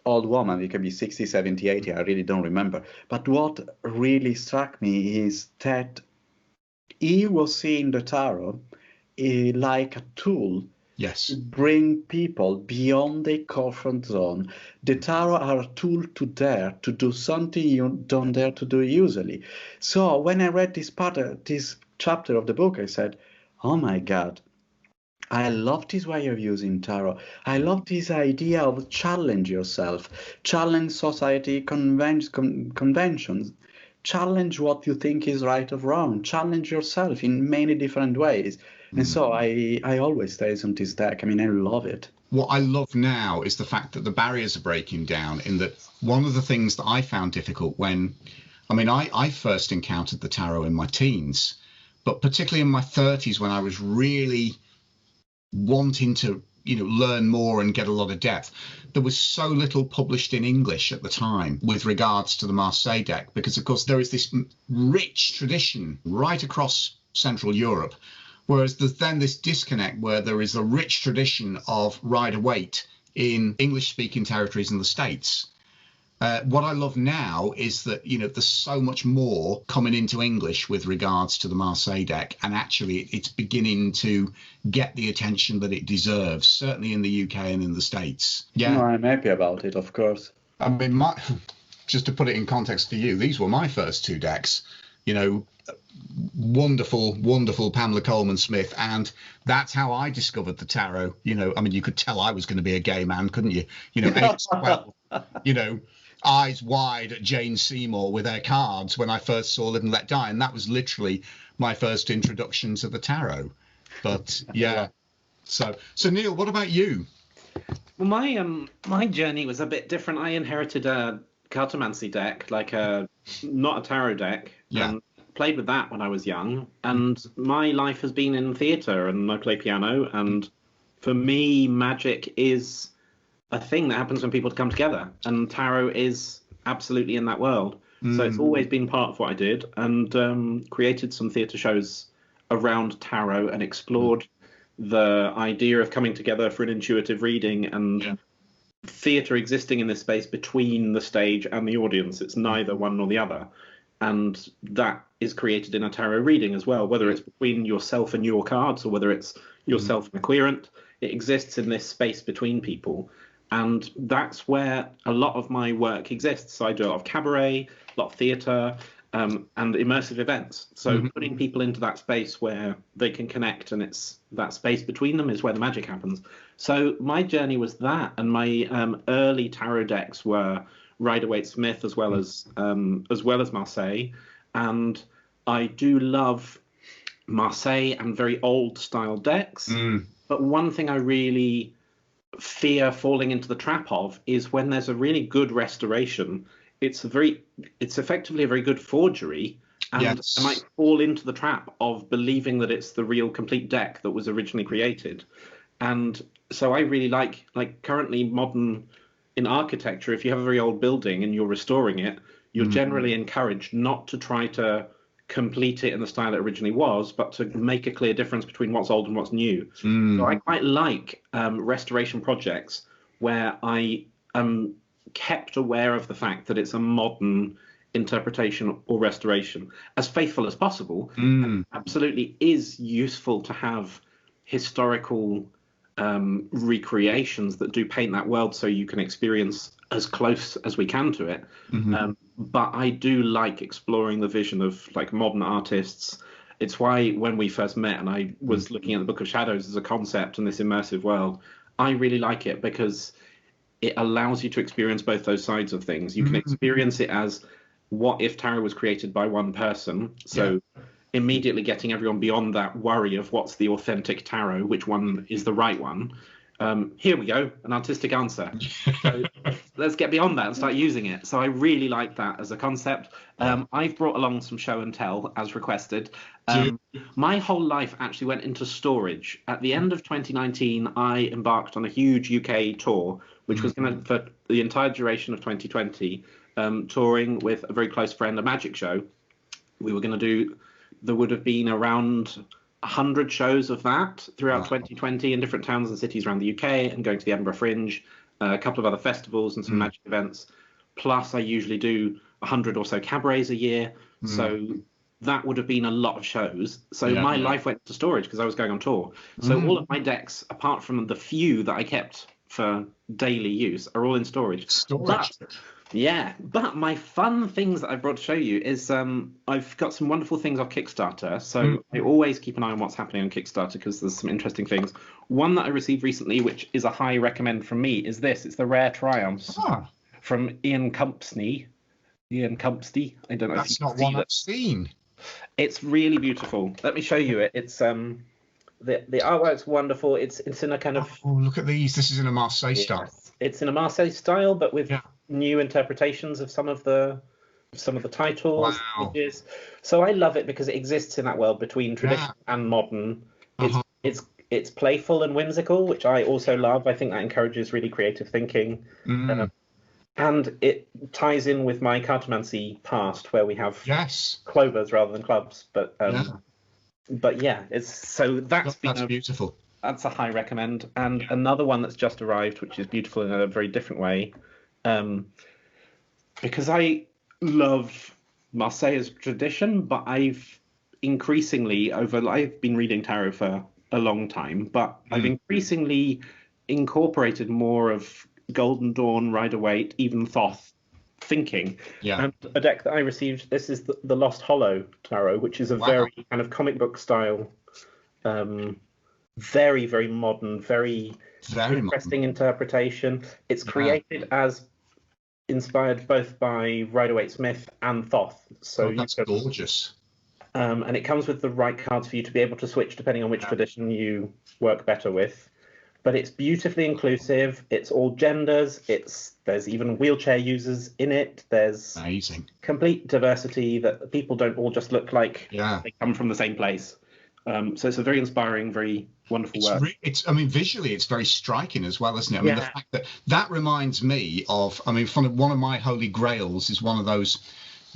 old woman. It can be 60, 70, 80. I really don't remember. But what really struck me is that he was seeing the tarot like a tool. Yes. Bring people beyond their comfort zone. The tarot are a tool to dare to do something you don't dare to do usually. So when I read this chapter of the book, I said, oh my God, I love this way of using tarot. I love this idea of challenge yourself, challenge society conventions, challenge what you think is right or wrong, challenge yourself in many different ways. And so I always stays on this deck. I mean, I love it. What I love now is the fact that the barriers are breaking down, in that one of the things that I found difficult I first encountered the tarot in my teens, but particularly in my 30s when I was really wanting to, learn more and get a lot of depth. There was so little published in English at the time with regards to the Marseille deck, because of course there is this rich tradition right across Central Europe. Whereas there's then this disconnect where there is a rich tradition of Rider-Waite in English-speaking territories in the States. What I love now is that, there's so much more coming into English with regards to the Marseille deck, and actually it's beginning to get the attention that it deserves, certainly in the UK and in the States. Yeah, no, I'm happy about it, of course. I mean, just to put it in context for you, these were my first two decks. Wonderful Pamela Coleman Smith, and that's how I discovered the tarot. You could tell I was going to be a gay man, couldn't you? Age 12, eyes wide at Jane Seymour with her cards when I first saw Live and Let Die, and that was literally my first introduction to the tarot. But yeah, so Neil, what about you? Well, my journey was a bit different. I inherited a cartomancy deck, not a tarot deck. Yeah. Played with that when I was young, and my life has been in theatre, and I play piano, and for me magic is a thing that happens when people come together, and tarot is absolutely in that world. So it's always been part of what I did, and created some theatre shows around tarot and explored the idea of coming together for an intuitive reading, and theatre existing in this space between the stage and the audience. It's neither one nor the other. And that is created in a tarot reading as well, whether it's between yourself and your cards or whether it's yourself and a querent. It exists in this space between people. And that's where a lot of my work exists. I do a lot of cabaret, a lot of theatre, and immersive events. So putting people into that space where they can connect, and it's that space between them is where the magic happens. So my journey was that, and my early tarot decks were Rider-Waite Smith as well as Marseille, and I do love Marseille and very old style decks. But one thing I really fear falling into the trap of is when there's a really good restoration. It's effectively a very good forgery, and Yes. I might fall into the trap of believing that it's the real complete deck that was originally created. And so I really like currently modern in architecture, if you have a very old building and you're restoring it, you're generally encouraged not to try to complete it in the style it originally was, but to make a clear difference between what's old and what's new. So I quite like restoration projects where I am kept aware of the fact that it's a modern interpretation or restoration, as faithful as possible. And absolutely is useful to have historical recreations that do paint that world so you can experience as close as we can to it. But I do like exploring the vision of like modern artists. It's why when we first met and I was looking at the Book of Shadows as a concept and this immersive world, I really like it because it allows you to experience both those sides of things. You can experience it as what if tarot was created by one person? So immediately getting everyone beyond that worry of what's the authentic tarot, which one is the right one. Here we go, an artistic answer. So let's get beyond that and start using it. So I really like that as a concept. I've brought along some show and tell as requested. My whole life actually went into storage. At the end of 2019, I embarked on a huge UK tour, which was going to, for the entire duration of 2020, touring with a very close friend, a magic show. We were going to do, there would have been around 100 shows of that throughout 2020 in different towns and cities around the UK, and going to the Edinburgh Fringe, a couple of other festivals and some magic events. Plus, I usually do 100 or so cabarets a year. So that would have been a lot of shows. So my life went to storage because I was going on tour. So all of my decks, apart from the few that I kept for daily use, are all in storage. But my fun things that I brought to show you is I've got some wonderful things off Kickstarter. So I always keep an eye on what's happening on Kickstarter because there's some interesting things. One that I received recently, which is a high recommend from me, is this. It's the Rare Triumphs from Ian Compsney. I don't know. That's not one I've seen. It's really beautiful. Let me show you it. It's the artwork's wonderful. It's in a kind of look at these. This is in a Marseille style. It's in a Marseille style, but with new interpretations of some of the titles. Wow. So I love it because it exists in that world between tradition and modern. It's playful and whimsical, which I also love. I think that encourages really creative thinking. And it ties in with my cartomancy past, where we have clovers rather than clubs. But that's beautiful. That's a high recommend. And another one that's just arrived, which is beautiful in a very different way, because I love Marseille's tradition, but I've increasingly I've been reading tarot for a long time, but I've increasingly incorporated more of Golden Dawn, Rider-Waite, even Thoth thinking. And a deck that I received, this is the Lost Hollow Tarot, which is a very kind of comic book style, very, very modern, very interesting interpretation. It's created as inspired both by Rider-Waite Smith and Thoth. So that's gorgeous. And it comes with the right cards for you to be able to switch depending on which tradition you work better with. But it's beautifully inclusive. It's all genders. There's even wheelchair users in it. There's amazing complete diversity, that people don't all just look like they come from the same place. So it's a very inspiring, very wonderful work. Visually, it's very striking as well, isn't it? The fact that reminds me of, one of my holy grails is one of those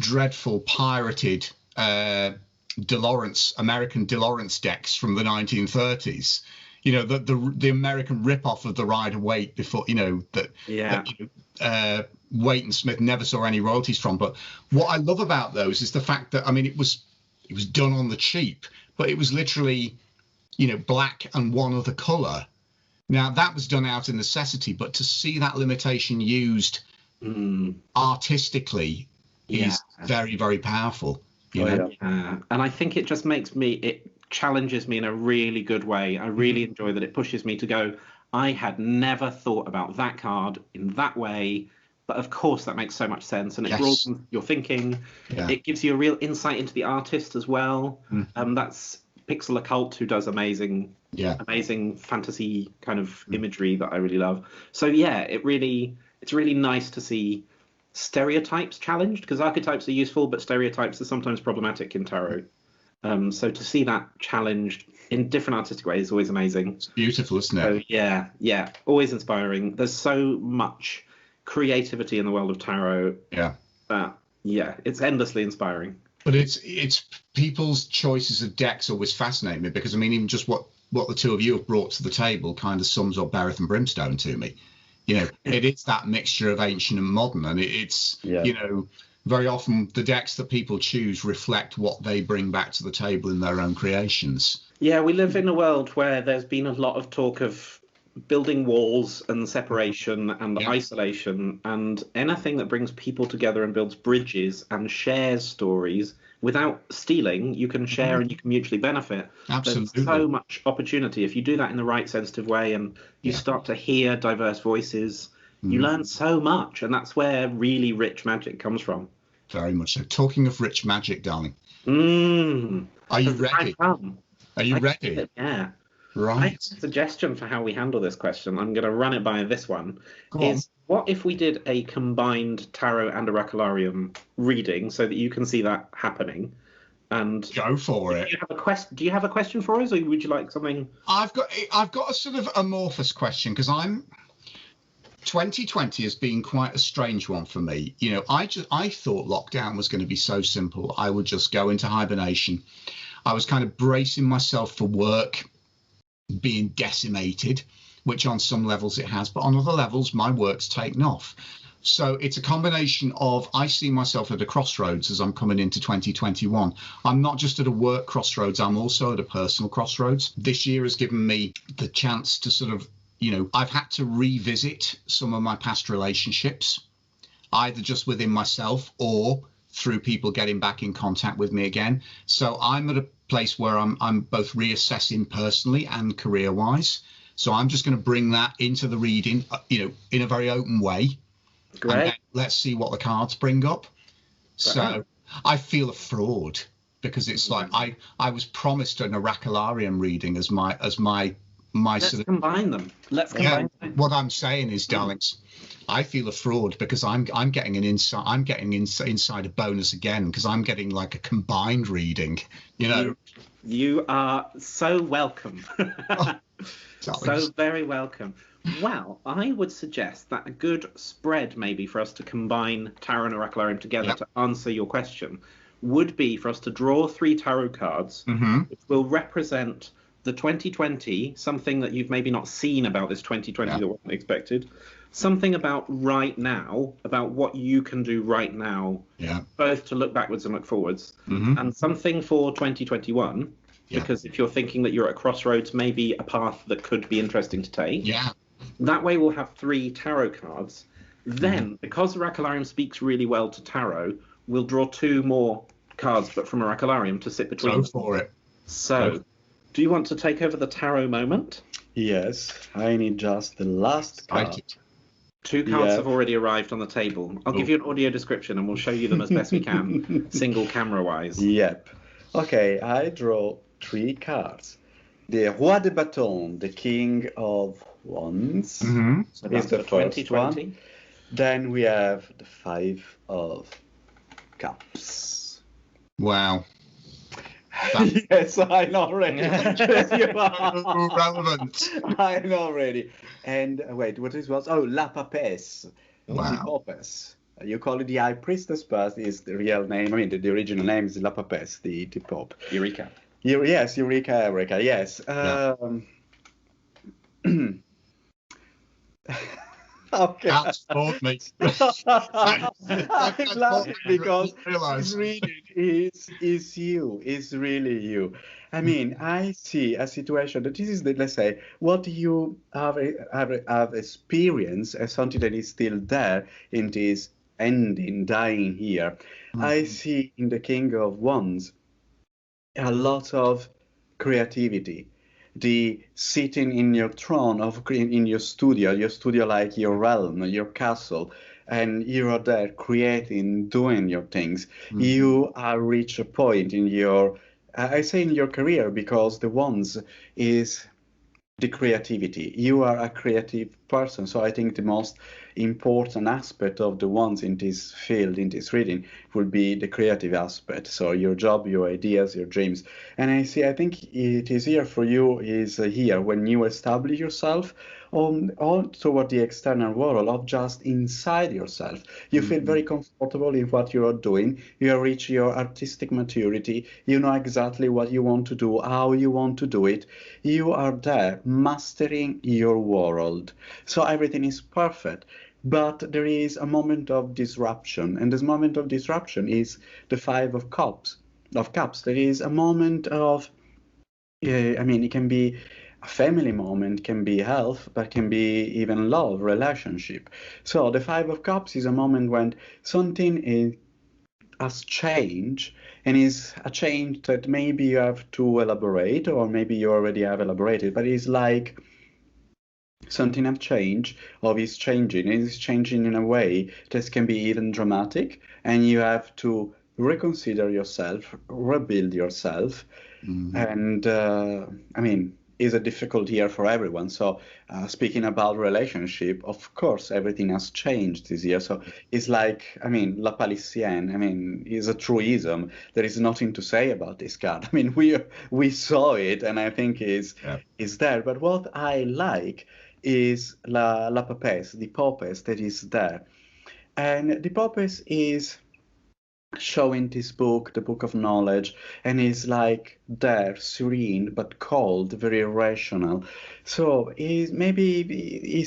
dreadful pirated American DeLawrence decks from the 1930s. The American rip-off of the Rider-Waite before, Waite and Smith never saw any royalties from. But what I love about those is the fact that, it was done on the cheap, but it was literally, black and one other colour. Now, that was done out of necessity, but to see that limitation used artistically is very, very powerful. And I think it just it challenges me in a really good way. I really enjoy that. It pushes me to go, I had never thought about that card in that way, but of course that makes so much sense, and it broadens your thinking. It gives you a real insight into the artist as well. That's Pixel Occult, who does amazing Yeah. amazing fantasy kind of imagery that I really love. So yeah, it's really nice to see stereotypes challenged, because archetypes are useful, but stereotypes are sometimes problematic in tarot. So to see that challenged in different artistic ways is always amazing. It's beautiful, isn't it? So yeah, always inspiring. There's so much creativity in the world of tarot. Yeah. Yeah, it's endlessly inspiring. But it's people's choices of decks always fascinate me, because I mean, even just what the two of you have brought to the table kind of sums up Berith and Brimstone to me. You know, it is that mixture of ancient and modern, and it's you know, very often the decks that people choose reflect what they bring back to the table in their own creations. Yeah, we live in a world where there's been a lot of talk of building walls and separation and isolation, and anything that brings people together and builds bridges and shares stories without stealing, you can share and you can mutually benefit. Absolutely. There's so much opportunity if you do that in the right sensitive way, and you start to hear diverse voices. You learn so much, and that's where really rich magic comes from. Very much so. Talking of rich magic, darling, are you ready? Are you ready? Yeah. Right. I have a suggestion for how we handle this question. I'm going to run it by this one. Go on. What if we did a combined tarot and Oracolarium reading, so that you can see that happening? And go for it. Do you have a question for us, or would you like something? I've got a sort of amorphous question, because 2020 has been quite a strange one for me. You know, I thought lockdown was going to be so simple. I would just go into hibernation. I was kind of bracing myself for work being decimated, which on some levels it has, but on other levels my work's taken off. So it's a combination of, I see myself at a crossroads as I'm coming into 2021. I'm not just at a work crossroads, I'm also at a personal crossroads. This year has given me the chance to sort of, you know, I've had to revisit some of my past relationships, either just within myself or through people getting back in contact with me again. So I'm at a place where I'm both reassessing personally and career-wise. So I'm just going to bring that into the reading, you know, in a very open way. Great. And let's see what the cards bring up. So I feel a fraud, because it's like I was promised an Oracolarium reading as my Let's sort of combine them. Let's combine them. What I'm saying is, darlings, I feel a fraud, because I'm getting an insight. I'm getting inside a bonus again, because I'm getting like a combined reading. You know, you are so welcome. Oh, so very welcome. Well, I would suggest that a good spread, maybe, for us to combine tarot and Oracolarium together to answer your question, would be for us to draw 3 tarot cards, which will represent the 2020, something that you've maybe not seen about this 2020 that wasn't expected, something about right now, about what you can do right now, both to look backwards and look forwards, and something for 2021, because if you're thinking that you're at a crossroads, maybe a path that could be interesting to take. That way we'll have 3 tarot cards. Then, because Oracolarium speaks really well to tarot, we'll draw 2 more cards, but from Oracolarium, to sit between. Go for it. So, do you want to take over the tarot moment? Yes, I need just the last card. 2 cards have already arrived on the table. I'll give you an audio description and we'll show you them as best we can, single camera wise. Yep. Okay, I draw 3 cards. The Roi de Bâton, the King of Wands, So is the first 2020. one. Then we have the 5 of Cups. Wow. Yes, I know already. Relevant. I know already. And wait, what is was? Oh, La Papesse. Wow. The Papesse. You call it the High Priestess, but is the real name. I mean, the original name is La Papesse, the Pope. Eureka. Yes, Eureka, yes. Okay. That's bored me. I'm laughing because this reading is you. It's really you. I mean, I see a situation that this is the, let's say, what you have experienced as something that is still there in this ending, dying here. I see in the King of Wands a lot of creativity. The sitting in your throne in your studio like your realm, your castle, and you are there creating, doing your things. You are reach a point in your, I say in your career, because the Wands is the creativity. You are a creative person, so I think the most important aspect of the ones in this field, in this reading, will be the creative aspect. So your job, your ideas, your dreams. And I think it is here for you, is here when you establish yourself on toward the external world, of just inside yourself. You feel very comfortable in what you are doing. You reach your artistic maturity. You know exactly what you want to do, how you want to do it. You are there mastering your world. So everything is perfect. But there is a moment of disruption, and this moment of disruption is the Five of Cups. There is a moment of, it can be a family moment, can be health, but can be even love, relationship. So the Five of Cups is a moment when something has changed, and is a change that maybe you have to elaborate, or maybe you already have elaborated, but it's like something have changed, or is changing. It is changing in a way that can be even dramatic, and you have to reconsider yourself, rebuild yourself. And is a difficult year for everyone. So speaking about relationship, of course, everything has changed this year. So it's like, La Palisienne, is a truism. There is nothing to say about this card. We saw it, and I think is there. But what I like is la Papesse, the Papesse that is there. And the Papesse is showing this book, the book of knowledge, and is like there, serene but cold, very rational. So he's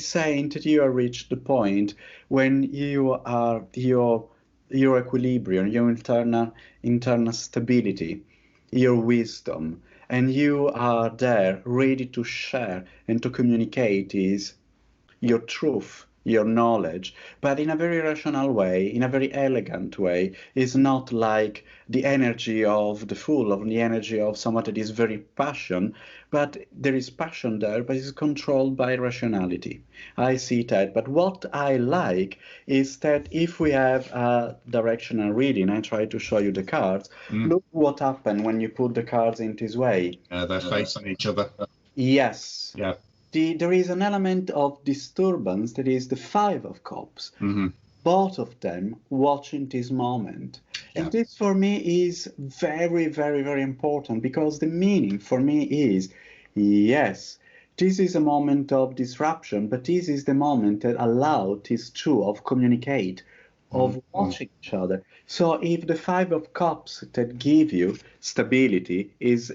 saying that you have reached the point when you are your equilibrium, your internal stability, your wisdom, and you are there ready to share and to communicate is your truth, your knowledge, but in a very rational way, in a very elegant way. It's not like the energy of the fool, of the energy of someone that is very passion, but there is passion there, but it's controlled by rationality. I see that. But what I like is that if we have a directional reading, I try to show you the cards. Look what happened when you put the cards in this way. They're facing each other. Yes. Yeah. There is an element of disturbance that is the Five of Cups. Both of them watching this moment. And this for me is very, very, very important, because the meaning for me is, yes, this is a moment of disruption, but this is the moment that allows these two of communicate, of watching each other. So if the Five of Cups that give you stability is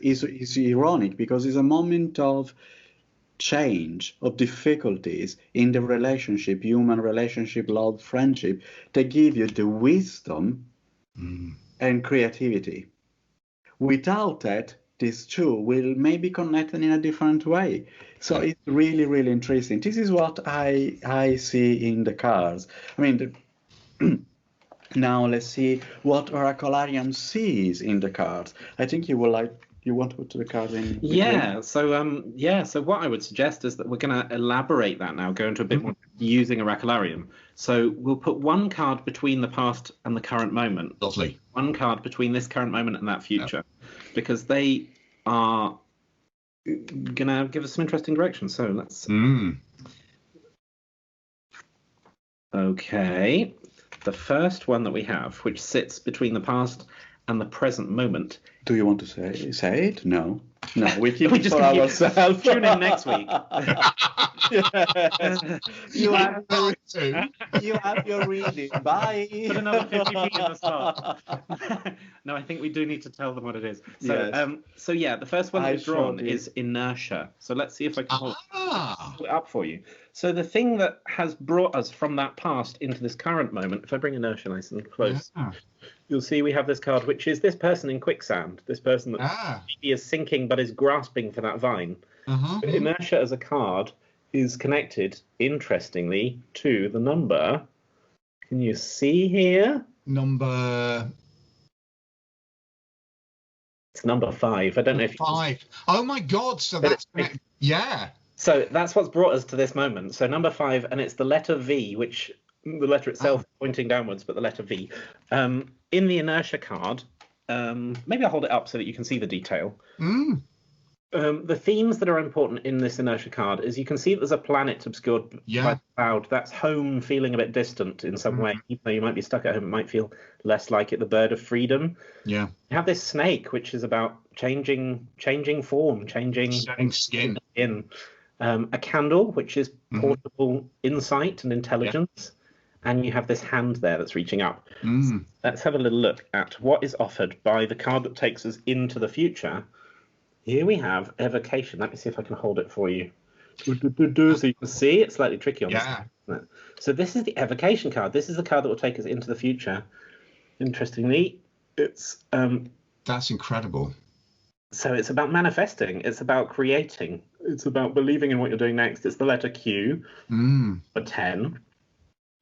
ironic, because it's a moment of change, of difficulties in the relationship, human relationship, love, friendship, they give you the wisdom and creativity. Without that, these two will maybe connect in a different way. So it's really, really interesting. This is what I see in the cards. Now let's see what Oracolarium sees in the cards. I think you want to put the cards in between? So what I would suggest is that we're going to elaborate that now, go into a bit more using Oracolarium. So we'll put one card between the past and the current moment. Lovely. One card between this current moment and that future, because they are going to give us some interesting directions. So let's... Okay. The first one that we have, which sits between the past and the present moment. Do you want to say it? No, we keep it for ourselves. Tune in next week. You have your reading. Bye. Put another 50p in the slot. No, I think we do need to tell them what it is. So, yes. The first one we've drawn is inertia. So let's see if I can hold it up for you. So the thing that has brought us from that past into this current moment, if I bring inertia nice and close, you'll see we have this card, which is this person in quicksand, this person that is sinking but is grasping for that vine. Inertia as a card is connected, interestingly, to the number. Can you see here? It's number 5. I don't know if 5. Oh my God! So that's So that's what's brought us to this moment. So number 5, and it's the letter V, which the letter itself pointing downwards, but the letter V. In the inertia card, maybe I'll hold it up so that you can see the detail. The themes that are important in this inertia card is you can see that there's a planet obscured by the cloud. That's home feeling a bit distant in some way. Even though you might be stuck at home, it might feel less like it. The bird of freedom. Yeah. You have this snake, which is about changing form, changing skin. A candle, which is portable insight and intelligence. And you have this hand there that's reaching up. So let's have a little look at what is offered by the card that takes us into the future. Here we have evocation. Let me see if I can hold it for you. So you can see it's slightly tricky on this. Isn't it? So this is the evocation card. This is the card that will take us into the future. Interestingly, it's that's incredible. So it's about manifesting. It's about creating. It's about believing in what you're doing next. It's the letter Q, a 10.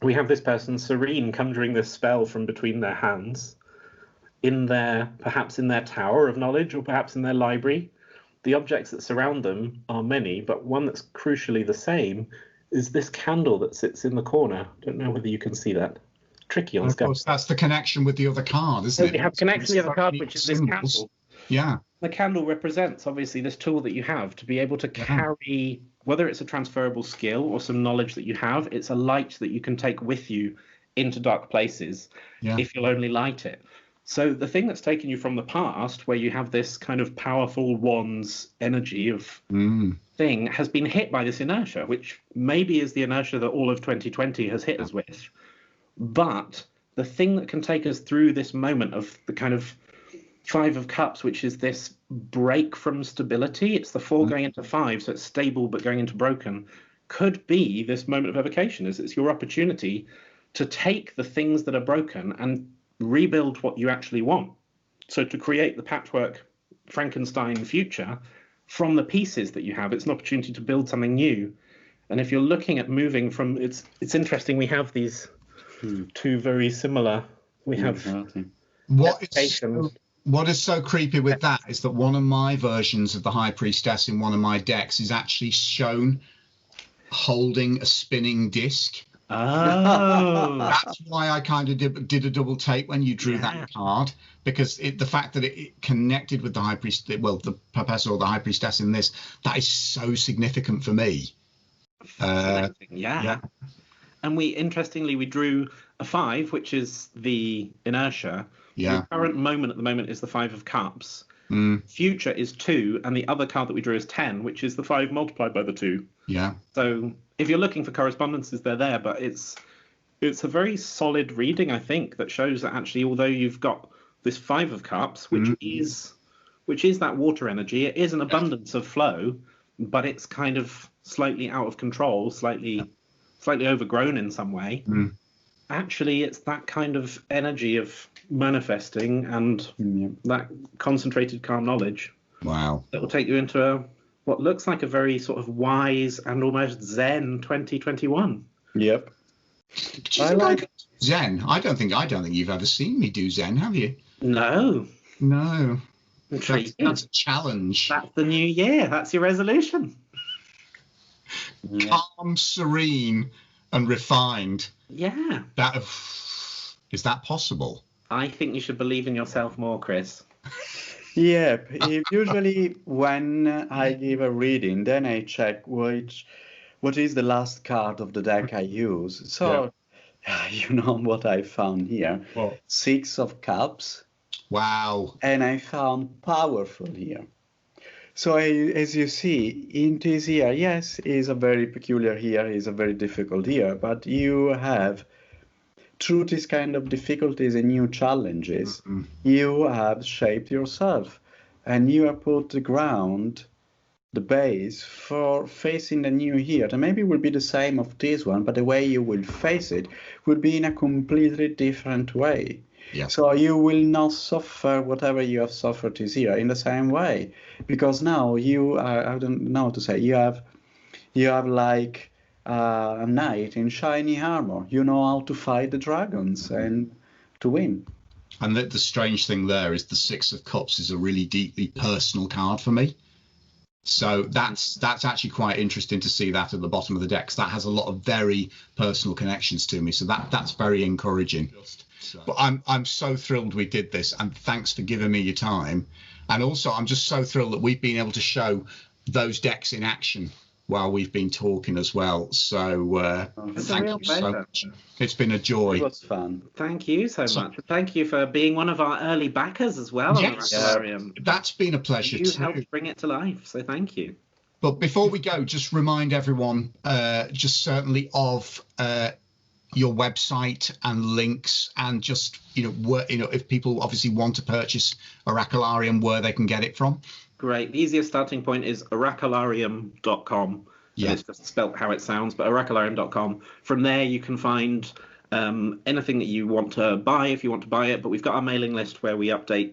We have this person, Serene, conjuring this spell from between their hands. Perhaps in their tower of knowledge, or perhaps in their library. The objects that surround them are many, but one that's crucially the same is this candle that sits in the corner. I don't know whether you can see that. Tricky on Of course, that's the connection with the other card, isn't it? We have connection with the other card, which is this candle. Yeah. The candle represents, obviously, this tool that you have to be able to carry, whether it's a transferable skill or some knowledge that you have, it's a light that you can take with you into dark places if you'll only light it. So the thing that's taken you from the past, where you have this kind of powerful wands energy of thing, has been hit by this inertia, which maybe is the inertia that all of 2020 has hit us with. But the thing that can take us through this moment of the kind of Five of Cups, which is this break from stability, it's the 4 going into 5, so it's stable but going into broken, could be this moment of evocation. It's your opportunity to take the things that are broken and rebuild what you actually want. So to create the patchwork Frankenstein future from the pieces that you have, it's an opportunity to build something new. And if you're looking at moving from, it's interesting, we have these two very similar, we have what is so creepy with that is that one of my versions of the High Priestess in one of my decks is actually shown holding a spinning disc. Oh, that's why I kind of did a double take when you drew that card, because the fact that it connected with the High Priest, the Professor or the High Priestess in this, that is so significant for me. And we drew a 5, which is the inertia. The current moment at the moment is the 5 of Cups. Future is 2, and the other card that we drew is 10, which is the 5 multiplied by the 2. Yeah. So if you're looking for correspondences, they're there, but it's a very solid reading, I think, that shows that actually, although you've got this 5 of Cups, which is that water energy, it is an abundance of flow, but it's kind of slightly out of control, slightly overgrown in some way. Actually, it's that kind of energy of manifesting and that concentrated calm knowledge. Wow. That will take you into what looks like a very sort of wise and almost Zen 2021. Yep. I like Zen. I don't think you've ever seen me do Zen, have you? No. That's a challenge. That's the new year. That's your resolution. Calm, serene, and refined. Yeah. Is that possible? I think you should believe in yourself more, Chris. Yep. Usually when I give a reading, then I check what is the last card of the deck I use. So you know what I found here. What? 6 of Cups. Wow. And I found powerful here. So as you see, in this year, yes, is a very peculiar year, is a very difficult year, but you have, through this kind of difficulties and new challenges, you have shaped yourself, and you have put the base for facing the new year. And maybe it will be the same of this one, but the way you will face it will be in a completely different way. Yeah. So you will not suffer whatever you have suffered this year in the same way, because now you are, I don't know how to say, you have like a knight in shiny armor. You know how to fight the dragons and to win. And the strange thing there is the 6 of Cups is a really deeply personal card for me. So that's actually quite interesting to see that at the bottom of the deck, 'cause that has a lot of very personal connections to me. So that's very encouraging. But I'm so thrilled we did this, and thanks for giving me your time. And also, I'm just so thrilled that we've been able to show those decks in action while we've been talking as well. So thank you so much. It's been a joy. It was fun. Thank you so much. Thank you for being one of our early backers as well. Yes, on Oracolarium. That's been a pleasure You too. helped bring it to life, so thank you. But before we go, just remind everyone, just certainly of your website and links, and just if people obviously want to purchase Oracolarium, where they can get it from. Great. The easiest starting point is oracolarium.com. Yeah. It's just spelt how it sounds, but oracolarium.com. From there, you can find anything that you want to buy if you want to buy it. But we've got our mailing list where we update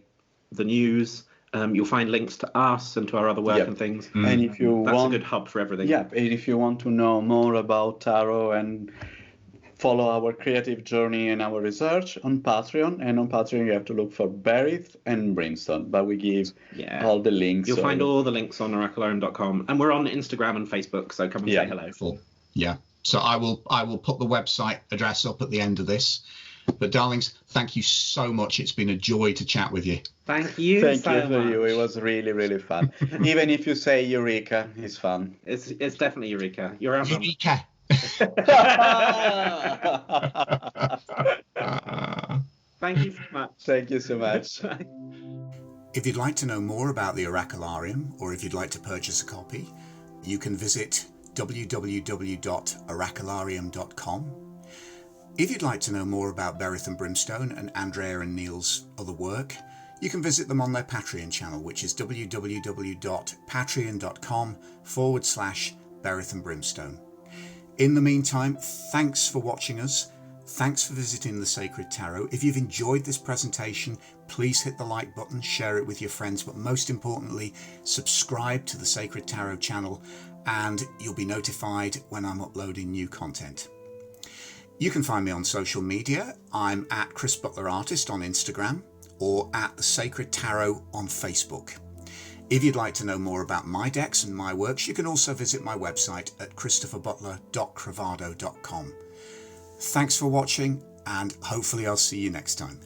the news. You'll find links to us and to our other work and things. And if you That's a good hub for everything. Yeah, and if you want to know more about tarot and follow our creative journey and our research on Patreon, and on Patreon you have to look for Berith and Brimstone, but we give all the links. You'll find all the links on oracolarium.com, and we're on Instagram and Facebook, so come and say hello. Cool. Yeah. So I will put the website address up at the end of this. But darlings, thank you so much. It's been a joy to chat with you. Thank you. Thank you for you. It was really, really fun. Even if you say Eureka, it's fun. It's definitely Eureka. You're out. Eureka. Thank you so much. Thank you so much. If you'd like to know more about the Oracolarium, or if you'd like to purchase a copy, you can visit www.oracolarium.com. If you'd like to know more about Berith and Brimstone and Andrea and Neil's other work, you can visit them on their Patreon channel, which is www.patreon.com/Berith and Brimstone. In the meantime, thanks for watching us. Thanks for visiting the Sacred Tarot. If you've enjoyed this presentation, please hit the like button, share it with your friends, but most importantly, subscribe to the Sacred Tarot channel and you'll be notified when I'm uploading new content. You can find me on social media. I'm at Chris Butler Artist on Instagram, or at the Sacred Tarot on Facebook. If you'd like to know more about my decks and my works, you can also visit my website at christopherbutler.cravado.com. Thanks for watching, and hopefully I'll see you next time.